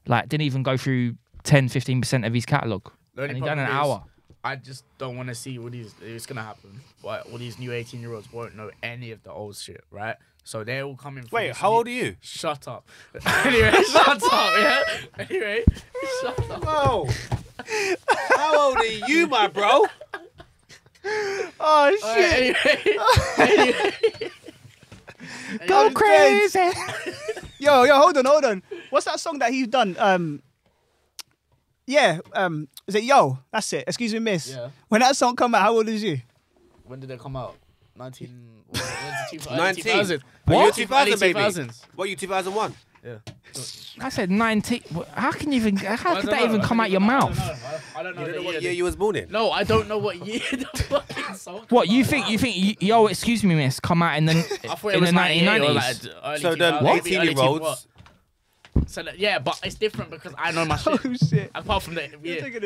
Like didn't even go through 10-15% of his catalogue. And he done an hour. I just don't want to see it's gonna happen. But all these new 18-year-olds won't know any of the old shit, right? So they're all coming. Wait, how old are you? Shut up. Anyway, shut up. Yeah. Anyway, shut up. Whoa. How old are you, my bro? Oh shit. Anyway. Go crazy. Yo, hold on. What's that song that he's done? Is it Yo? That's it. Excuse me, miss. Yeah. When that song come out, how old is you? When did it come out? 19. 19. What? You 2000, baby. What, you 2001? Yeah. I said 19. How can you even? How could that even come out your mouth? I don't know. You don't know what year you was born in? No, I don't know what year the fucking song. What you think? Yo, excuse me, miss. Come out in the 1990s. So the 18-year-olds. So yeah, but it's different because I know my shit. Oh shit! Apart from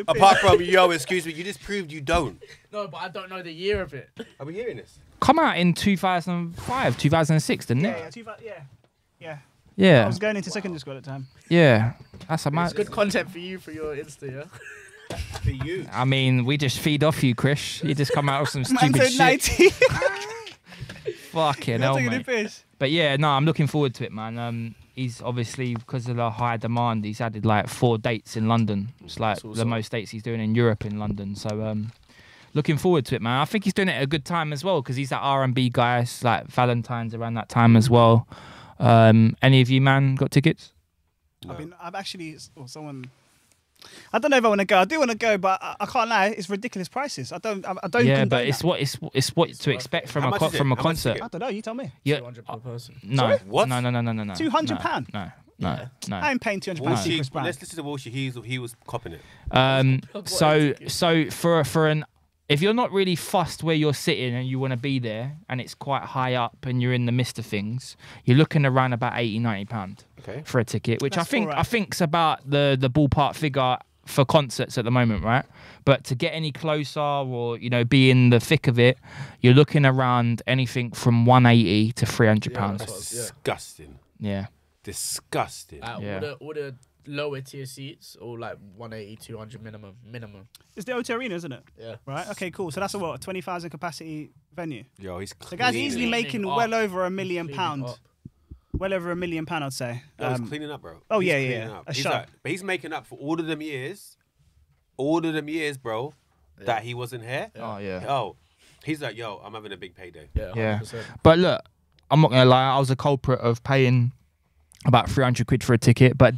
Apart from yo, excuse me, you just proved you don't. No, but I don't know the year of it. Are we hearing this? Come out in 2005, 2006, didn't it? Yeah. I was going into secondary school at the time. Yeah, that's a It's good content for you for your Insta, yeah. For you. I mean, we just feed off you, Chris. You just come out with some Man stupid said shit. 90. Fucking hell, taking the mate. piss. But yeah, no, I'm looking forward to it, man. He's obviously, because of the high demand, he's added like 4 dates in London. It's like the most dates he's doing in Europe in London. So looking forward to it, man. I think he's doing it at a good time as well because he's that R&B guy. It's like Valentine's around that time as well. Any of you, man, got tickets? No. I mean, I've actually, someone. I don't know if I want to go. I do want to go, but I can't lie. It's ridiculous prices. I don't. Yeah, but it's what to expect from a concert. I don't know. You tell me. Yeah, 200 per person. No. Sorry? What? No. £200? No. I ain't paying £200 to see Chris Brown. Let's listen to Walshy. He was copping it. So for an, if you're not really fussed where you're sitting and you want to be there and it's quite high up and you're in the midst of things, you're looking around about £80-90 for a ticket, which That's I think's about the ballpark figure for concerts at the moment, right? But to get any closer or be in the thick of it, you're looking around anything from £180 to £300. That's disgusting. Yeah. Disgusting. All the lower tier seats, or like 180, 200 minimum. It's the O2 Arena, isn't it? Yeah. Right. Okay. Cool. So that's a 20,000 capacity venue. Yo, he's the guy's easily making well over £1 million. Up. Well over £1 million, I'd say. He's cleaning up, bro. Oh, he's yeah. But he's making up for all of them years, bro, that he wasn't here. Yeah. Oh, yeah. Oh, he's like, yo, I'm having a big payday. Yeah. But look, I'm not going to lie. I was a culprit of paying about £300 for a ticket, but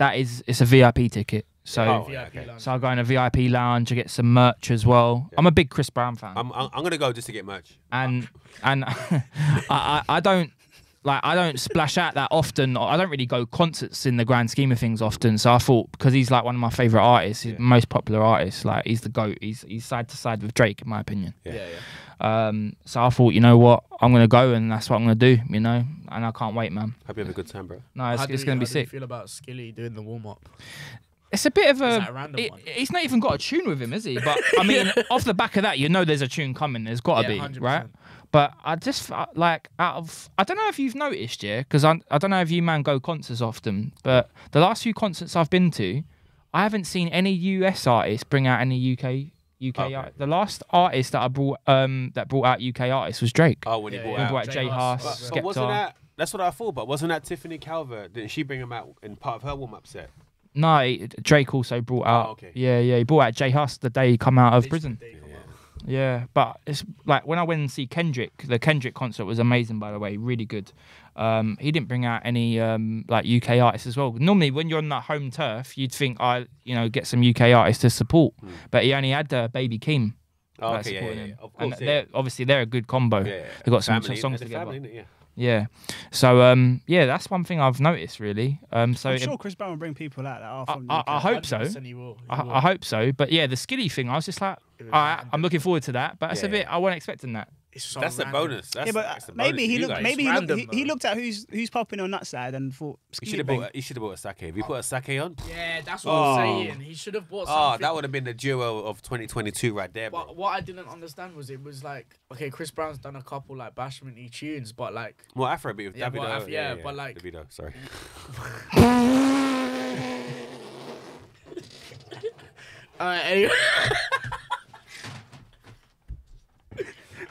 it's a VIP ticket. So, VIP lounge. so I go in a VIP lounge. I get some merch as well. I'm a big Chris Brown fan. I'm gonna go just to get merch. And I don't splash out that often. I don't really go concerts in the grand scheme of things often. So I thought, because he's like one of my favorite artists, he's the most popular artist. Like, he's the GOAT. He's side to side with Drake, in my opinion. So I thought, you know what, I'm gonna go, and that's what I'm gonna do. You know, and I can't wait, man. Hope you have a good time, bro. No, it's gonna be sick. How do you feel about Skilly doing the warm up? It's a bit of a random one? He's not even got a tune with him, is he? But I mean, off the back of that, you know, there's a tune coming. There's got to be, 100%. right? But I just like, I don't know if you've noticed, yeah, because I don't know if you man go concerts often, but the last few concerts I've been to, I haven't seen any US artists bring out any UK. The last artist that brought out UK artists was Drake. Oh, when he brought out Jay Huss, but wasn't that? That's what I thought. But wasn't that Tiffany Calvert? Didn't she bring him out in part of her warm-up set? No, Drake also brought out. Oh, okay. Yeah, he brought out Jay Huss the day he come out of prison. Yeah, but it's like when I went and see Kendrick, the Kendrick concert was amazing, by the way, really good. He didn't bring out any like UK artists as well. Normally, when you're on that home turf, you'd think get some UK artists to support, but he only had Baby Keem. Oh, okay, of course, and they're a good combo. Yeah. They got some songs together. Yeah. So that's one thing I've noticed really. So I'm sure Chris Brown will bring people out that are from the UK. I hope so. He will. I hope so. But yeah, the Skilly thing, I was just like, all right, I'm looking forward to that. But it's a bit, I wasn't expecting that. So that's random. a bonus. That's maybe he looked at who's popping on that side and thought he should have bought a sake. Have you put a sake on? Yeah, that's what I'm saying. He should have bought something. Oh, that would have been the duo of 2022 right there, bro. But what I didn't understand was it was like, okay, Chris Brown's done a couple like bashment-y tunes, but like Afrobeat with Davido. But like Davido, sorry. Alright, anyway.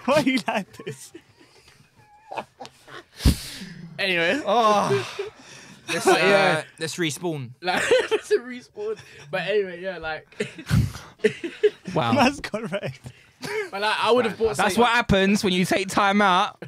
why are you like this? Anyway. Let's respawn. Like, let's respawn. But anyway, yeah, like. Wow. That's correct. But like, I would have bought. That's what happens when you take time out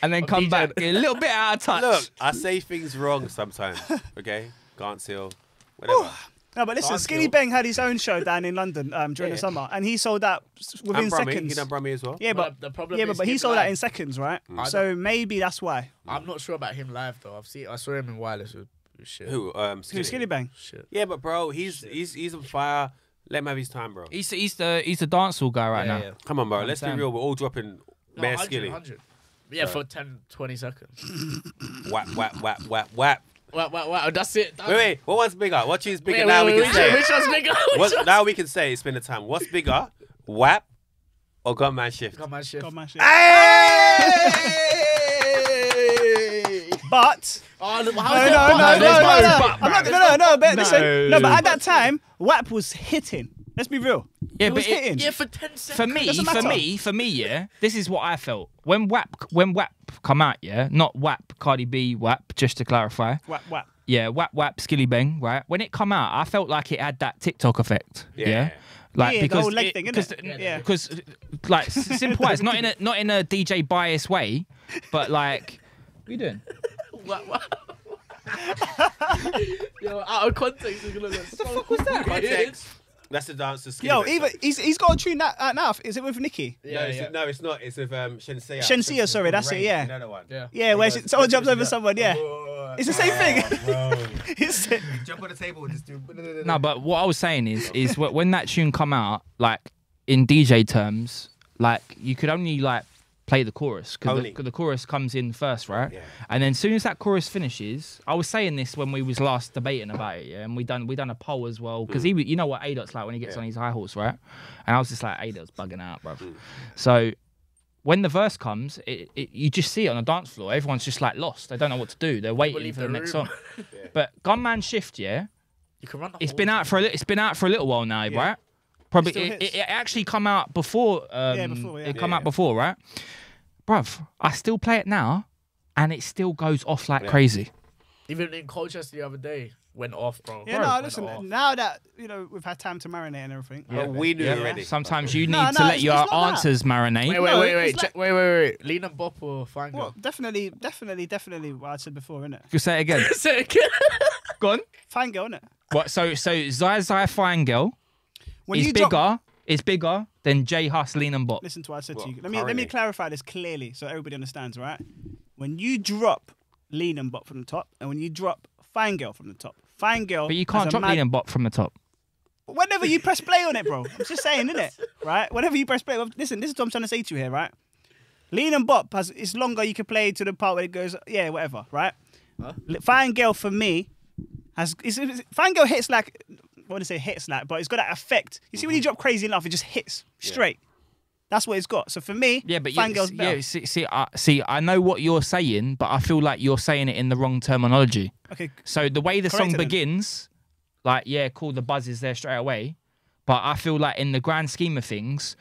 and then come back a little bit out of touch. Look, I say things wrong sometimes. Okay, can't seal, whatever. No, but listen, Skinny Bang had his own show down in London during the summer, and he sold out within seconds. He done Brummy as well. Yeah, but the problem but he sold out in seconds, right? So maybe that's why. I'm not sure about him live though. I saw him in Wireless with shit. Who? Skinny Bang. Shit. Yeah, but bro, he's on fire. Let him have his time, bro. He's the dancehall guy right now. Yeah. Come on, bro. Let's be real. We're all dropping bare Skilly. 100. Yeah, for 10, 20 seconds. Whap, whap, whap, whap, whap. Wow, that's it. Wait. What one's bigger? What tune's bigger now? We can say. Which one's bigger? Now we can say it's been a time. What's bigger, WAP or Gunman Shift? Gunman Shift. Hey! But no. Listen, but at that time, WAP was hitting. Let's be real. Yeah, it was hitting. Yeah, for 10 seconds. For me, yeah. This is what I felt when WAP come out, yeah. Not WAP, Cardi B, WAP. Just to clarify. WAP. Yeah, WAP, Skilly Bang, right? When it come out, I felt like it had that TikTok effect. Yeah. Like because the whole leg thing, because like simple as not in a DJ bias way, but like what are you doing? What? Yo, out of context, it's gonna look so fuck was that? Context. That's the dance to Skilly. Yo, even he's got a tune that now. Is it with Nicki? No, it's not. It's with Shenseea. Shenseea, sorry, that's it. Yeah. Another one. Yeah, where someone jumps over someone. Yeah. It's the same thing. It's jump on the table and just do. No, but what I was saying is when that tune come out, like in DJ terms, like you could only like play the chorus because the chorus comes in first, right? Yeah. And then as soon as that chorus finishes, I was saying this when we was last debating about it, yeah, and we done a poll as well because you know what A-Dot's like when he gets on his high horse, right? And I was just like, A-Dot's bugging out, bro. So when the verse comes, you just see it on the dance floor. Everyone's just like lost. They don't know what to do. They're waiting for the next song. But Gunman Shift, yeah, you can run. It's been out for a little while now, right? Probably it actually come out before. It come out before, right? Bruv, I still play it now, and it still goes off like crazy. Even in Colchester the other day, went off, bro. Yeah, no, listen. Now that we've had time to marinate and everything. Yeah, we knew already. Sometimes you need to let your answers marinate. Wait. Lean and Bop or Fangirl? Well, definitely what I said before, innit? You say it again. Say it again. Go on. Fangirl, innit? What? So Zai Zai Fine Girl When is you bigger. drop, Is bigger than J Hus, Lean and Bop. listen to what I said Well, to you. Let me clarify this clearly so everybody understands, right? When you drop Lean and Bop from the top, and when you drop Fine Girl from the top, Fine Girl. But you can't drop Lean and Bop from the top. Whenever you press play on it, bro. I'm just saying, innit? Right? Whenever you press play. Listen, this is what I'm trying to say to you here, right? Lean and Bop it's longer. You can play to the part where it goes, yeah, whatever, right? Huh? Fine Girl for me Fine Girl hits like, I want to say hits like, but it's got that effect. You see when you drop Crazy Enough, it just hits straight. That's what it's got. So for me, Fine Girl's better. Yeah, see, I know what you're saying, but I feel like you're saying it in the wrong terminology. Okay. So the way the song begins, like, yeah, cool, the buzz is there straight away. But I feel like in the grand scheme of things,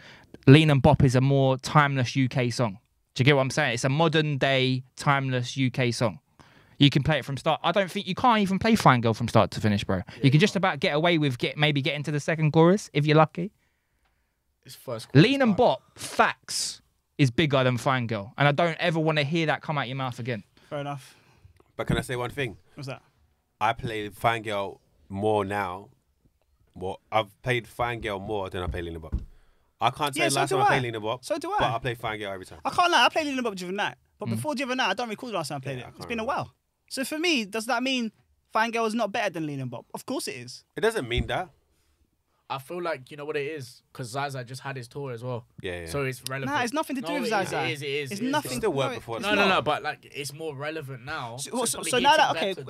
Lean and Bop is a more timeless UK song. Do you get what I'm saying? It's a modern day, timeless UK song. You can play it from start. I don't think you can't even play Fine Girl from start to finish, bro. You can just about get away with maybe get into the second chorus if you're lucky. It's first. Lean and Bop, facts, is bigger than Fine Girl, and I don't ever want to hear that come out your mouth again. Fair enough. But can I say one thing? What's that? I play Fine Girl more now. Well, I've played Fine Girl more than I play Lean and Bop. I can't say last time I played Lean and Bop. So do I. But I play Fine Girl every time. I can't lie. I played Lean and Bop the other night. But before the other night, I don't recall the last time I played it. It's been a while. So for me, does that mean Fine Girl is not better than Lean and Bop? Of course it is. It doesn't mean that. I feel like, you know what it is? Because Zaza just had his tour as well. Yeah. So it's relevant. Nah, it's nothing to do with Zaza. It is. It's nothing. Still work before. No, but like it's more relevant now. So now that,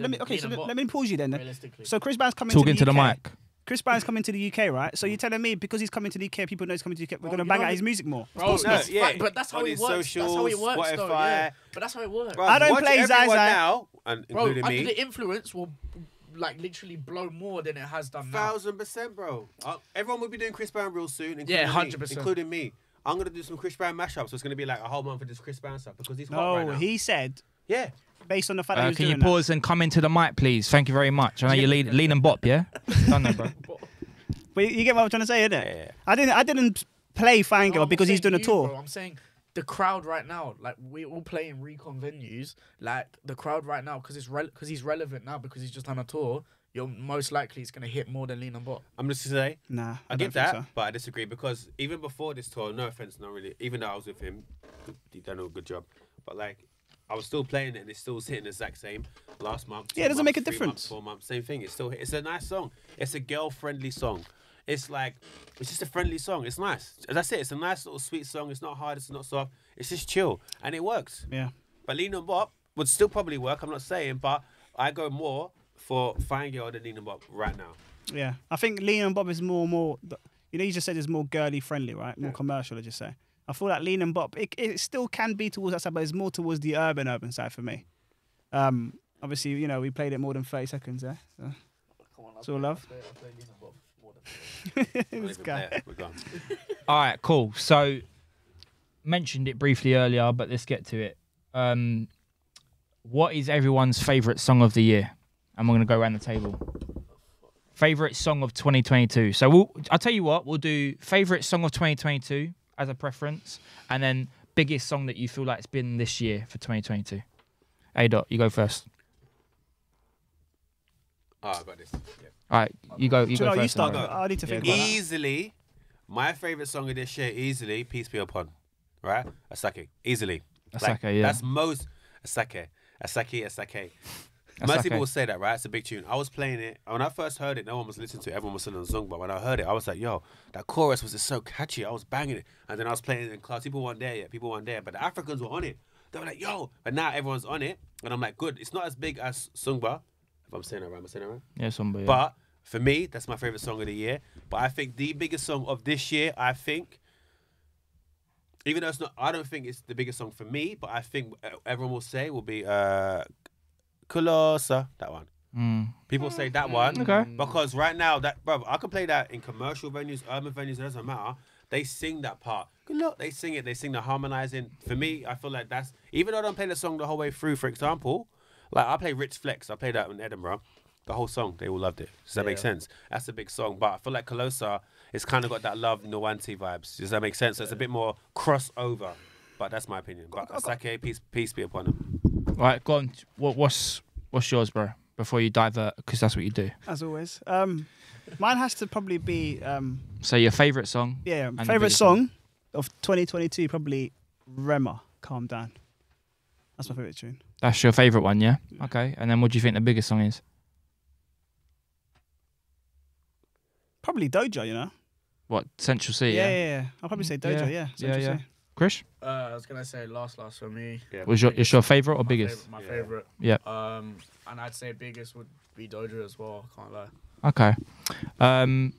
let me pause you then. So Chris Brown's coming talking to the UK. Mic. Chris Brown's coming to the UK, right? So you're telling me because he's coming to the UK, people know he's coming to the UK, we're going to bang out his music more? Bro, but that's how it works. That's how it works, though. Yeah. But that's how it works. Bro, I don't play Zaza now, and including bro, me. The influence will like literally blow more than it has done now. 1000%, bro. Everyone will be doing Chris Brown real soon. 100%. Including me. I'm going to do some Chris Brown mashups. So it's going to be like a whole month of this Chris Brown stuff because he's hot right now. He said. Yeah. Based on the fact that he was can doing you pause and come into the mic, please? Thank you very much. I know you Lean and Bop, yeah? Done that, bro. But you get what I'm trying to say, innit? Yeah. I didn't play Fine Girl because he's doing a tour. Bro, I'm saying the crowd right now, like we all play in recon venues, like the crowd right now, because he's relevant now because he's just done a tour. You're most likely it's gonna hit more than Lean and Bop. I'm just to say, nah, I get that, but I disagree because even before this tour, no offense, not really. Even though I was with him, he done a good job. But like, I was still playing it and it's still hitting the exact same. Last month, it doesn't make a 3 difference. Months, 4 months, same thing. It's a nice song. It's a girl-friendly song. It's just a friendly song. It's nice. As I said, it's a nice little sweet song. It's not hard. It's not soft. It's just chill. And it works. Yeah. But Lean and Bop would still probably work. I'm not saying, but I go more for Fine Girl than Lean and Bop right now. Yeah. I think Lean and Bop is more, you know, you just said it's more girly friendly, right? More commercial, I just say. I feel like Lean and Bop, it still can be towards that side, but it's more towards the urban side for me. Obviously, you know, we played it more than 30 seconds, So. It's all love. This guy. All right, cool. So, mentioned it briefly earlier, but let's get to it. What is everyone's favourite song of the year? And we're going to go around the table. Favourite song of 2022. So, I'll tell you what, we'll do favourite song of 2022 as a preference, and then biggest song that you feel like it's been this year for 2022. A-Dot, you go first. Oh, I got this. Yeah. All right, you go first. You start. I need to think about easily, my favourite song of this year, easily, Peace Be Upon. Right? Asake. Easily. Asake, yeah. That's most... Asake. Most people will say that, right? It's a big tune. I was playing it. When I first heard it, no one was listening to it. Everyone was singing the song. But when I heard it, I was like, yo, that chorus was just so catchy. I was banging it. And then I was playing it in class. People weren't there yet. But the Africans were on it. They were like, yo. But now everyone's on it. And I'm like, good. It's not as big as Sungba. If I'm saying that right. Am I saying that right? Yeah, Sungba, yeah. But for me, that's my favourite song of the year. But I think the biggest song of this year, even though it's not, I don't think it's the biggest song for me, but I think everyone will say will be Closer, that one. People say that one. Okay. Because right now, I can play that in commercial venues, urban venues, it doesn't matter. They sing that part. They sing it, they sing the harmonizing. For me, I feel like that's, even though I don't play the song the whole way through, for example, like I play Ritz Flex, I played that in Edinburgh. The whole song, they all loved it. Does that make sense? That's a big song. But I feel like Colosa, it's kind of got that Love Nwanti vibes. Does that make sense? So it's a bit more crossover. But that's my opinion. But Asake, peace be upon him. Right, go on. What's yours, bro? before you divert, because that's what you do. As always. Mine has to probably be... So your favourite song? Yeah, favourite song of 2022, probably Rema, Calm Down. That's my favourite tune. That's your favourite one, yeah? Okay. And then what do you think the biggest song is? Probably Doja, you know? What, Central C? Yeah. I'll probably say Doja, yeah. Central C. Chris? I was gonna say last for me. Yeah. Is your favourite or biggest? My favourite. Yeah. And I'd say biggest would be Doja as well. Can't lie. Okay.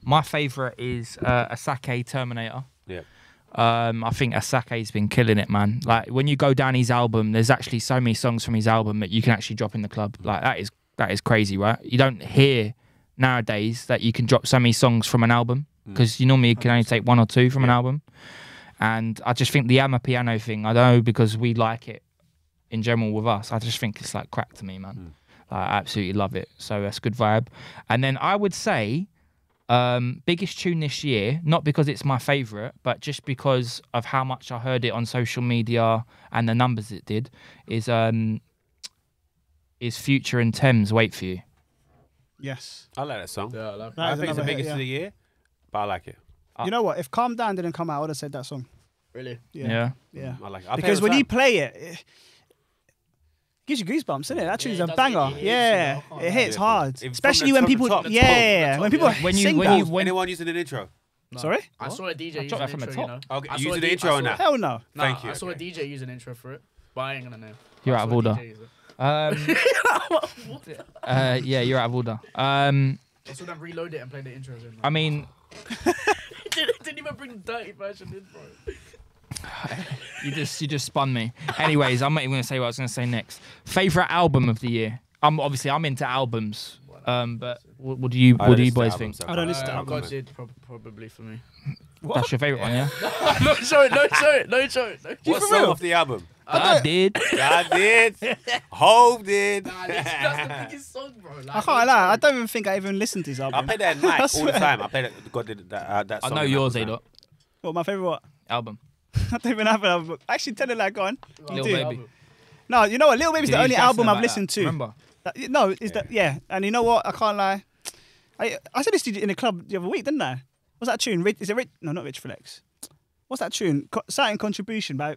My favourite is Asake Terminator. Yeah. I think Asake's been killing it, man. Like when you go down his album, there's actually so many songs from his album that you can actually drop in the club. Like that is crazy, right? You don't hear nowadays that you can drop so many songs from an album, because you normally can only take one or two from an album. And I just think the Amapiano thing, I don't know, because we like it in general with us, I just think it's like crack to me, man. I absolutely love it. So that's good vibe. And then I would say biggest tune this year, not because it's my favourite, but just because of how much I heard it on social media and the numbers it did, is Future and Thames, Wait For You. Yes. I like that song. Yeah, I like I think it's the hit, biggest of the year, but I like it. You know what? If Calm Down didn't come out, I would have said that song. Really? Yeah. I like it. Because when you play it, it gives you goosebumps, isn't it? That tune's a banger. It hits hard. Especially when people, when people sing that. Anyone using an intro? No. Sorry? I saw a DJ use that an from the intro, top. Okay, you using the intro on that? Hell no. Thank you. I saw a DJ use an intro for it, but I ain't gonna know. You're out of order. Yeah, you're out of order. I saw them reload it and play the intros in. I mean, didn't even bring the dirty version in, bro. you just spun me. Anyways, I'm not even gonna say what I was gonna say next. Favorite album of the year. Obviously I'm into albums. But what do you boys think? I don't listen to God albums. did probably for me. That's your favorite one, yeah? No, show it. What song off the album? I did. I did. Hove did. Nah, that's the biggest song, bro. Like, I can't lie. I don't even think I even listened to his album. I play that at night all the time. I play that I song. know yours, A-Dot. What, my favourite what? Album. I don't even have an album. Actually, tell it like, go on. Lil do. Baby. No, you know what? Lil Baby's the only album I've listened to. Remember? No, is that and you know what? I can't lie. I said this to you in the club the other week, didn't I? What's that tune? Is it Rich? No, not Rich Flex. What's that tune? Certain Contribution by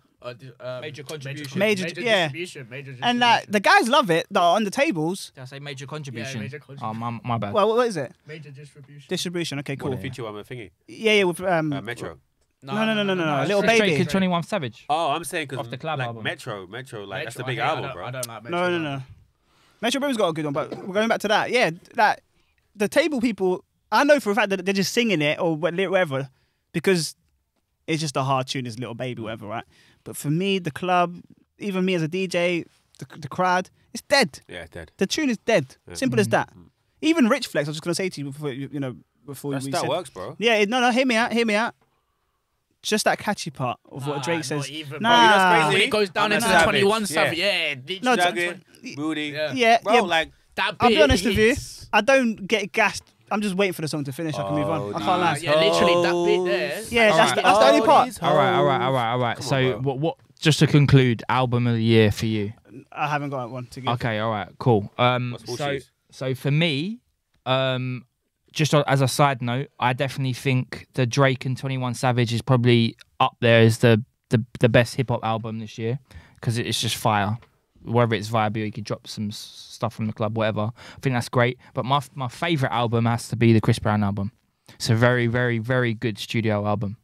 Major Contribution. Major Distribution. And the guys love it that are on the tables. Did I say Major Contribution? Yeah, Major Contribution. Oh, my bad. Well, what is it? Major Distribution. Distribution. Okay, cool. What, the feature one with thingy? Yeah, with Metro. No. Little Drake Baby. and 21 Savage. Oh, I'm saying because Off the collab like album. Metro, like that's the big I album, bro. don't like Metro. No. Metro Boomin's got a good one, but we're going back to that. Yeah, that the table people, I know for a fact that they're just singing it or whatever because it's just a hard tune, it's Little Baby, whatever, right? But for me, the club, even me as a DJ, the crowd, it's dead. Yeah, dead. The tune is dead. Simple as that. Even Rich Flex, I was just going to say to you before we That said. works, bro. Yeah, no, hear me out. Just that catchy part of what Drake says. Even, nah. when it goes down into Savage. 21 Savage, No, Jagged, Booty. Yeah, Bro, like, that I'll be bit honest with you. hits. I don't get gassed. I'm just waiting for the song to finish. I can move on. I can't lie. Yeah, literally that bit there. Yeah, Alright. that's the only part. All right. Come So on, bro. what? Just to conclude, album of the year for you. I haven't got one to give. Okay, all right, cool. What's Walshy's? So for me, just as a side note, I definitely think the Drake and 21 Savage is probably up there as the best hip hop album this year because it's just fire. Whether it's vibey or you could drop some stuff from the club, whatever. I think that's great. But my favourite album has to be the Chris Brown album. It's a very, very, very good studio album.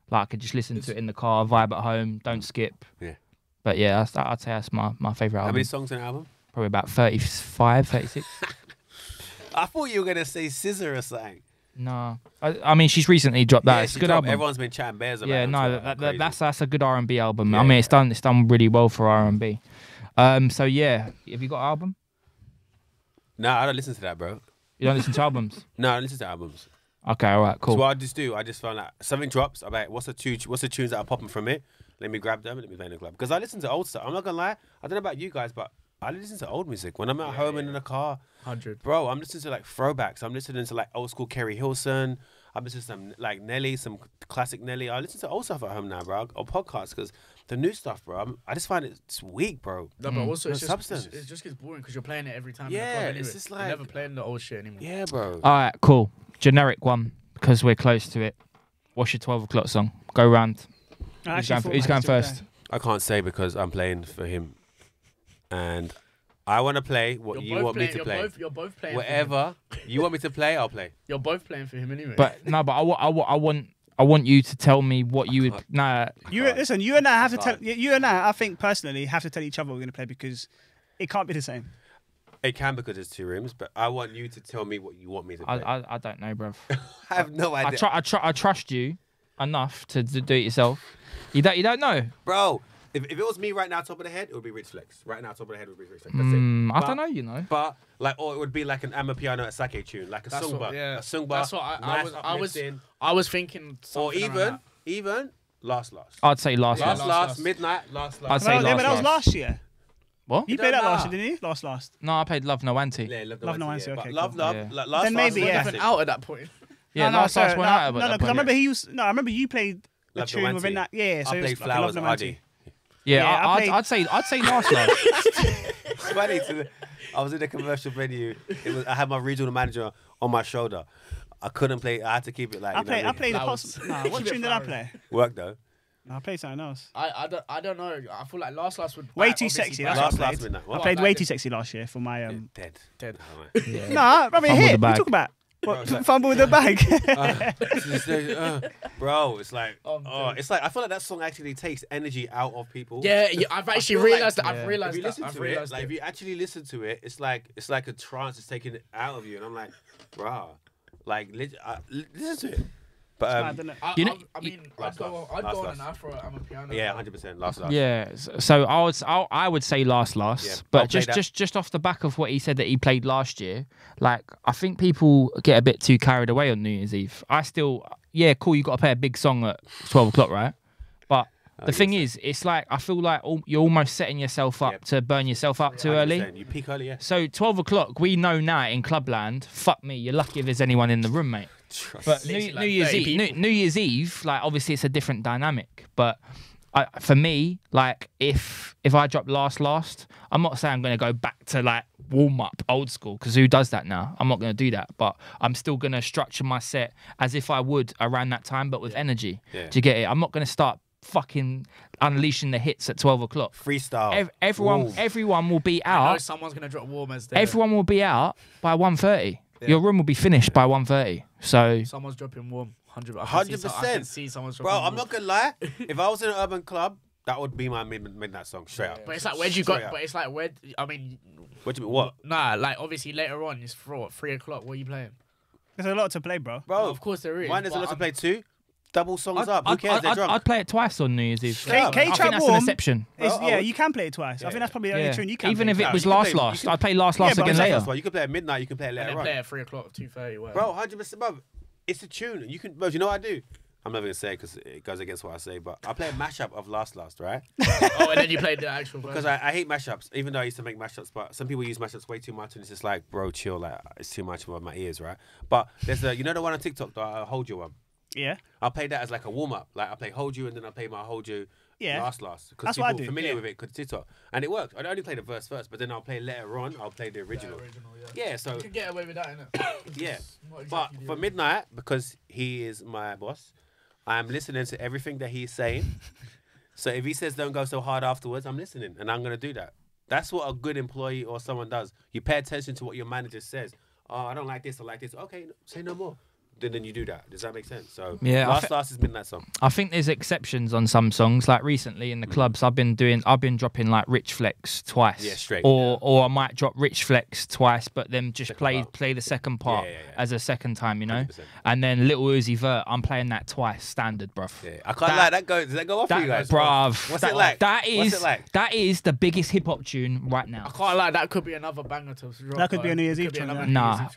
Like I could just listen to it in the car, vibe at home, don't skip. Yeah. But yeah, I'd say that's my favourite album. How many songs in the album? Probably about 35, 36. I thought you were gonna say Scissor or something. No, I mean she's recently dropped that. Yeah, It's a she good dropped- album. Everyone's been chatting bears about Yeah, it. no, that's a good R&B album. Yeah, I mean, it's done really well for R&B. So yeah, have you got an album? No, I don't listen to that, bro. You don't listen to albums? No, I don't listen to albums. Okay, all right, cool. So what I just do, I just found out something drops. I'm like, what's the tunes that are popping from it? Let me grab them and let me play in the club. Because I listen to old stuff. I'm not gonna lie. I don't know about you guys, but I listen to old music when I'm at home and in the car. 100. Bro, I'm listening to like throwbacks. I'm listening to like old school Kerry Hilson. I'm listening to some like Nelly, some classic Nelly. I listen to old stuff at home now, bro, or podcasts, because the new stuff, bro, I just find it's weak, bro. No, but also it's substance. It just gets boring because you're playing it every time. Yeah, in the club anyway. it's just like... You're never playing the old shit anymore. Yeah, bro. All right, cool. Generic one, because we're close to it. What's your 12 o'clock song? Go round. Who's going first? I can't say because I'm playing for him. And I want to play what you want me to play. You're both playing. Whatever you want me to play, I'll play. You're both playing for him anyway. But no, but I want you to tell me what you would. Nah. Listen. You and I have to tell. You and I think personally, have to tell each other what we're going to play because it can't be the same. It can because there's 2 rooms, but I want you to tell me what you want me to play. I don't know, bruv. I have no idea. I trust you enough to do it yourself. You don't know, bro. If it was me right now, top of the head, it would be Rich Flex. Right now, top of the head would be Rich Flex. That's it. I don't know, you know. But like, or it would be like an Amapiano at Sake tune, like a sungba. Yeah. A sungba. That's what I was thinking. Or even last. I'd say last. Midnight, last. I'd say last. But that was last year. What? You played that last year, didn't you? Last. No, I played Love No Auntie. Yeah, Love No Auntie. Okay, Love. Then Last maybe yeah. out at that point. Yeah, last went out. No, because I remember I remember you played a tune within that. Yeah, so I played Flowers, Ardy. Yeah, I'd say last. It's funny. I was in a commercial venue. I had my regional manager on my shoulder. I couldn't play. I had to keep it like. I played the post. What tune did I play? Work though. No, I played something else. I don't know. I feel like last would way too sexy. That's what I played. I played way too sexy last year for my dead. Yeah. Nah, I mean hit. What you talking about? What, fumble with the bag. Bro, it's like it's like I feel like that song actually takes energy out of people. Yeah, I've actually realized that. I've realized that. Like if you actually listen to it, it's like a trance. It's taking it out of you, and I'm like, bro, like listen to it. But I mean, I'd go on an Afro. I'm a piano. Yeah, 100%. Last. Yeah, so I would say last. Yeah, but just off the back of what he said that he played last year, like I think people get a bit too carried away on New Year's Eve. Cool. You got to play a big song at 12 o'clock, right? But the thing is, it's like I feel like you're almost setting yourself up to burn yourself up too early. You peak early, yeah. So 12 o'clock, we know now in Clubland. Fuck me, you're lucky if there's anyone in the room, mate. But New Year's Eve, like obviously it's a different dynamic. But for me, like if I drop last, I'm not saying I'm going to go back to like warm up old school because who does that now? I'm not going to do that. But I'm still going to structure my set as if I would around that time, but with energy. Yeah. Do you get it? I'm not going to start fucking unleashing the hits at 12 o'clock. Freestyle. Everyone will be out. I know someone's going to drop warmers there. Everyone will be out by 1:30. Yeah. Your room will be finished by 1:30. So someone's dropping warm. 100%. I can see someone's dropping warm. Bro, I'm not gonna lie. If I was in an urban club, that would be my midnight song straight up. But it's like where'd you go? But it's like where? I mean, what do you mean? What? Nah, like obviously later on it's 3 o'clock. What are you playing? There's a lot to play, bro. Bro, of course there is. Why there's a lot to play too? Double songs up. Who cares? They're drunk. I'd play it twice on New Year's Eve. I think that's an exception. Yeah, you can play it twice. I think that's probably the only tune you can. Even if it was last, I'd play last again later. You can play at midnight. You can play it later on. Play at 3 o'clock, 2:30. Bro, 100%, bro. It's a tune. You can, bro. You know what I do? I'm never gonna say it because it goes against what I say, but I play a mashup of last, right? Oh, and then you played the actual. Because I hate mashups, even though I used to make mashups. But some people use mashups way too much, and it's just like, bro, chill. Like it's too much for my ears, right? But there's the the one on TikTok, the Hold You one. Yeah. I'll play that as like a warm up. Like I play Hold You and then I play my Hold You last. Because people are familiar with it because TikTok. And it works. I only play the verse first, but then I'll play later on, I'll play the original. Yeah, so you can get away with that, innit? Yeah. But for midnight, because he is my boss, I am listening to everything that he's saying. So if he says don't go so hard afterwards, I'm listening and I'm gonna do that. That's what a good employee or someone does. You pay attention to what your manager says. Oh, I don't like this, I like this. Okay, say no more. Then you do that. Does that make sense? So yeah, last has been that song. I think there's exceptions on some songs. Like recently in the clubs, I've been dropping like Rich Flex twice. Yeah, straight. Or I might drop Rich Flex twice, but then just play the second part as a second time, you know. 100%. And then Little Uzi Vert, I'm playing that twice, standard, bruv. Yeah, I can't lie. Does that go off for you guys? Bruv. What's it like? That is the biggest hip hop tune right now. I can't lie. That could be another banger to drop. That could be a New Year's Eve tune. Nah.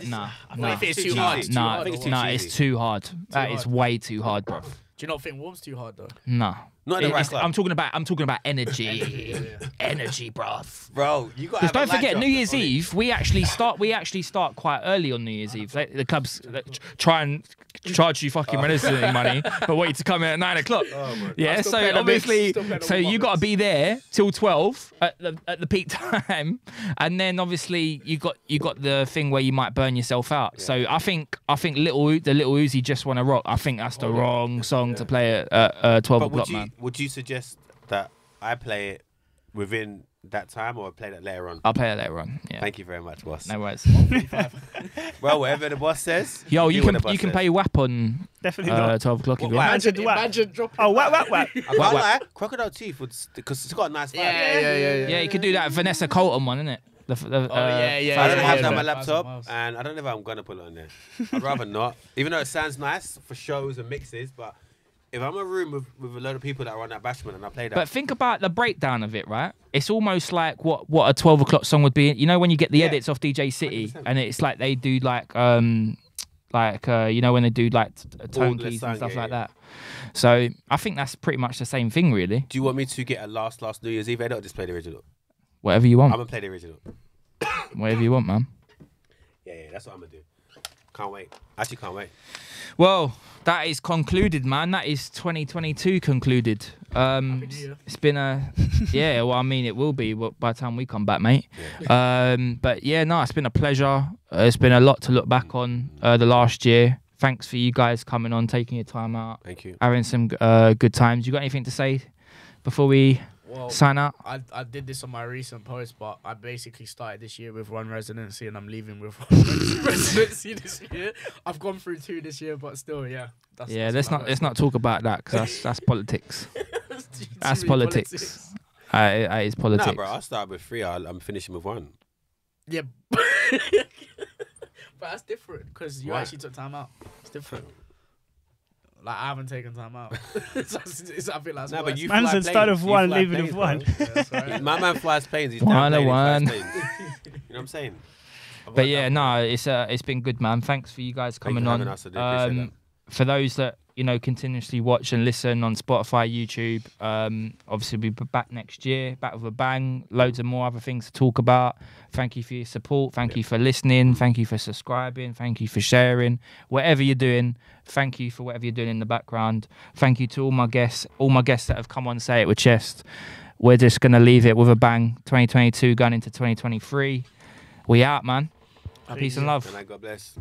If it's too hard. Nah, it's too hard. That is way too hard, bro. Do you not think Warm's too hard though? Nah. Not in the right club. I'm talking about energy. Energy, bruv. Bro, you got. Because don't forget, New Year's Eve, we actually start quite early on New Year's Eve. Like, the clubs try and charge you fucking residency money, but want you to come in at 9 o'clock. Yeah, so obviously, you got to be there till 12 at the peak time, and then obviously you got the thing where you might burn yourself out. Yeah. So I think the Little Uzi Just Wanna Rock. I think that's the wrong song to play at 12 o'clock, man. Would you suggest that I play it within that time or play that later on? I'll play it later on. Yeah. Thank you very much, boss. No worries. Well, whatever the boss says. Yo, you can play WAP on definitely not 12 o'clock. Imagine dropping. Oh, WAP. I can't lie. Crocodile Teeth because it's got a nice vibe. Yeah. You could do that Vanessa Colton one, innit? I don't have that on my laptop, and I don't know if I'm gonna put it on there. I'd rather not, even though it sounds nice for shows and mixes. But if I'm in a room with a load of people that are on that bashment and I play that, but think about the breakdown of it, right? It's almost like what a 12 o'clock song would be. You know, when you get the edits off DJ City, 100%. And it's like they do like you know, when they do like tone keys and stuff like that. So I think that's pretty much the same thing, really. Do you want me to get a last New Year's Eve edit or just play the original? Whatever you want. I'm gonna play the original. Whatever you want, man. Yeah, that's what I'm gonna do. Can't wait. Actually, can't wait. Well, that is concluded, man. That is 2022 concluded. It's been well, I mean, it will be by the time we come back, mate. Yeah. But yeah, no, it's been a pleasure. It's been a lot to look back on the last year. Thanks for you guys coming on, taking your time out. Thank you. Having some good times. You got anything to say before we sign out? I did this on my recent post, but I basically started this year with 1 residency and I'm leaving with 1 residency this year. I've gone through 2 this year, but still, yeah. Let's not talk about that because that's politics. That's politics. It is politics. Nah, bro, I started with 3. I'm finishing with 1. Yeah. But that's different because you actually took time out. It's different. Like, I haven't taken time out. I feel like but you man said start with 1, leaving with 1. Yeah, my man flies planes. He's 1 and 1. You know what I'm saying? But yeah, no, it's been good, man. Thanks for you guys coming on. Us, I do appreciate that. For those that continuously watch and listen on Spotify, YouTube, obviously we'll be back next year, back with a bang. Loads of more other things to talk about. Thank you for your support. Thank you for listening. Thank you for subscribing. Thank you for sharing. Whatever you're doing, thank you for whatever you're doing in the background. Thank you to all my guests that have come on Say It With Chest. We're just gonna leave it with a bang. 2022 going into 2023. We out, man. Peace and love. And God bless.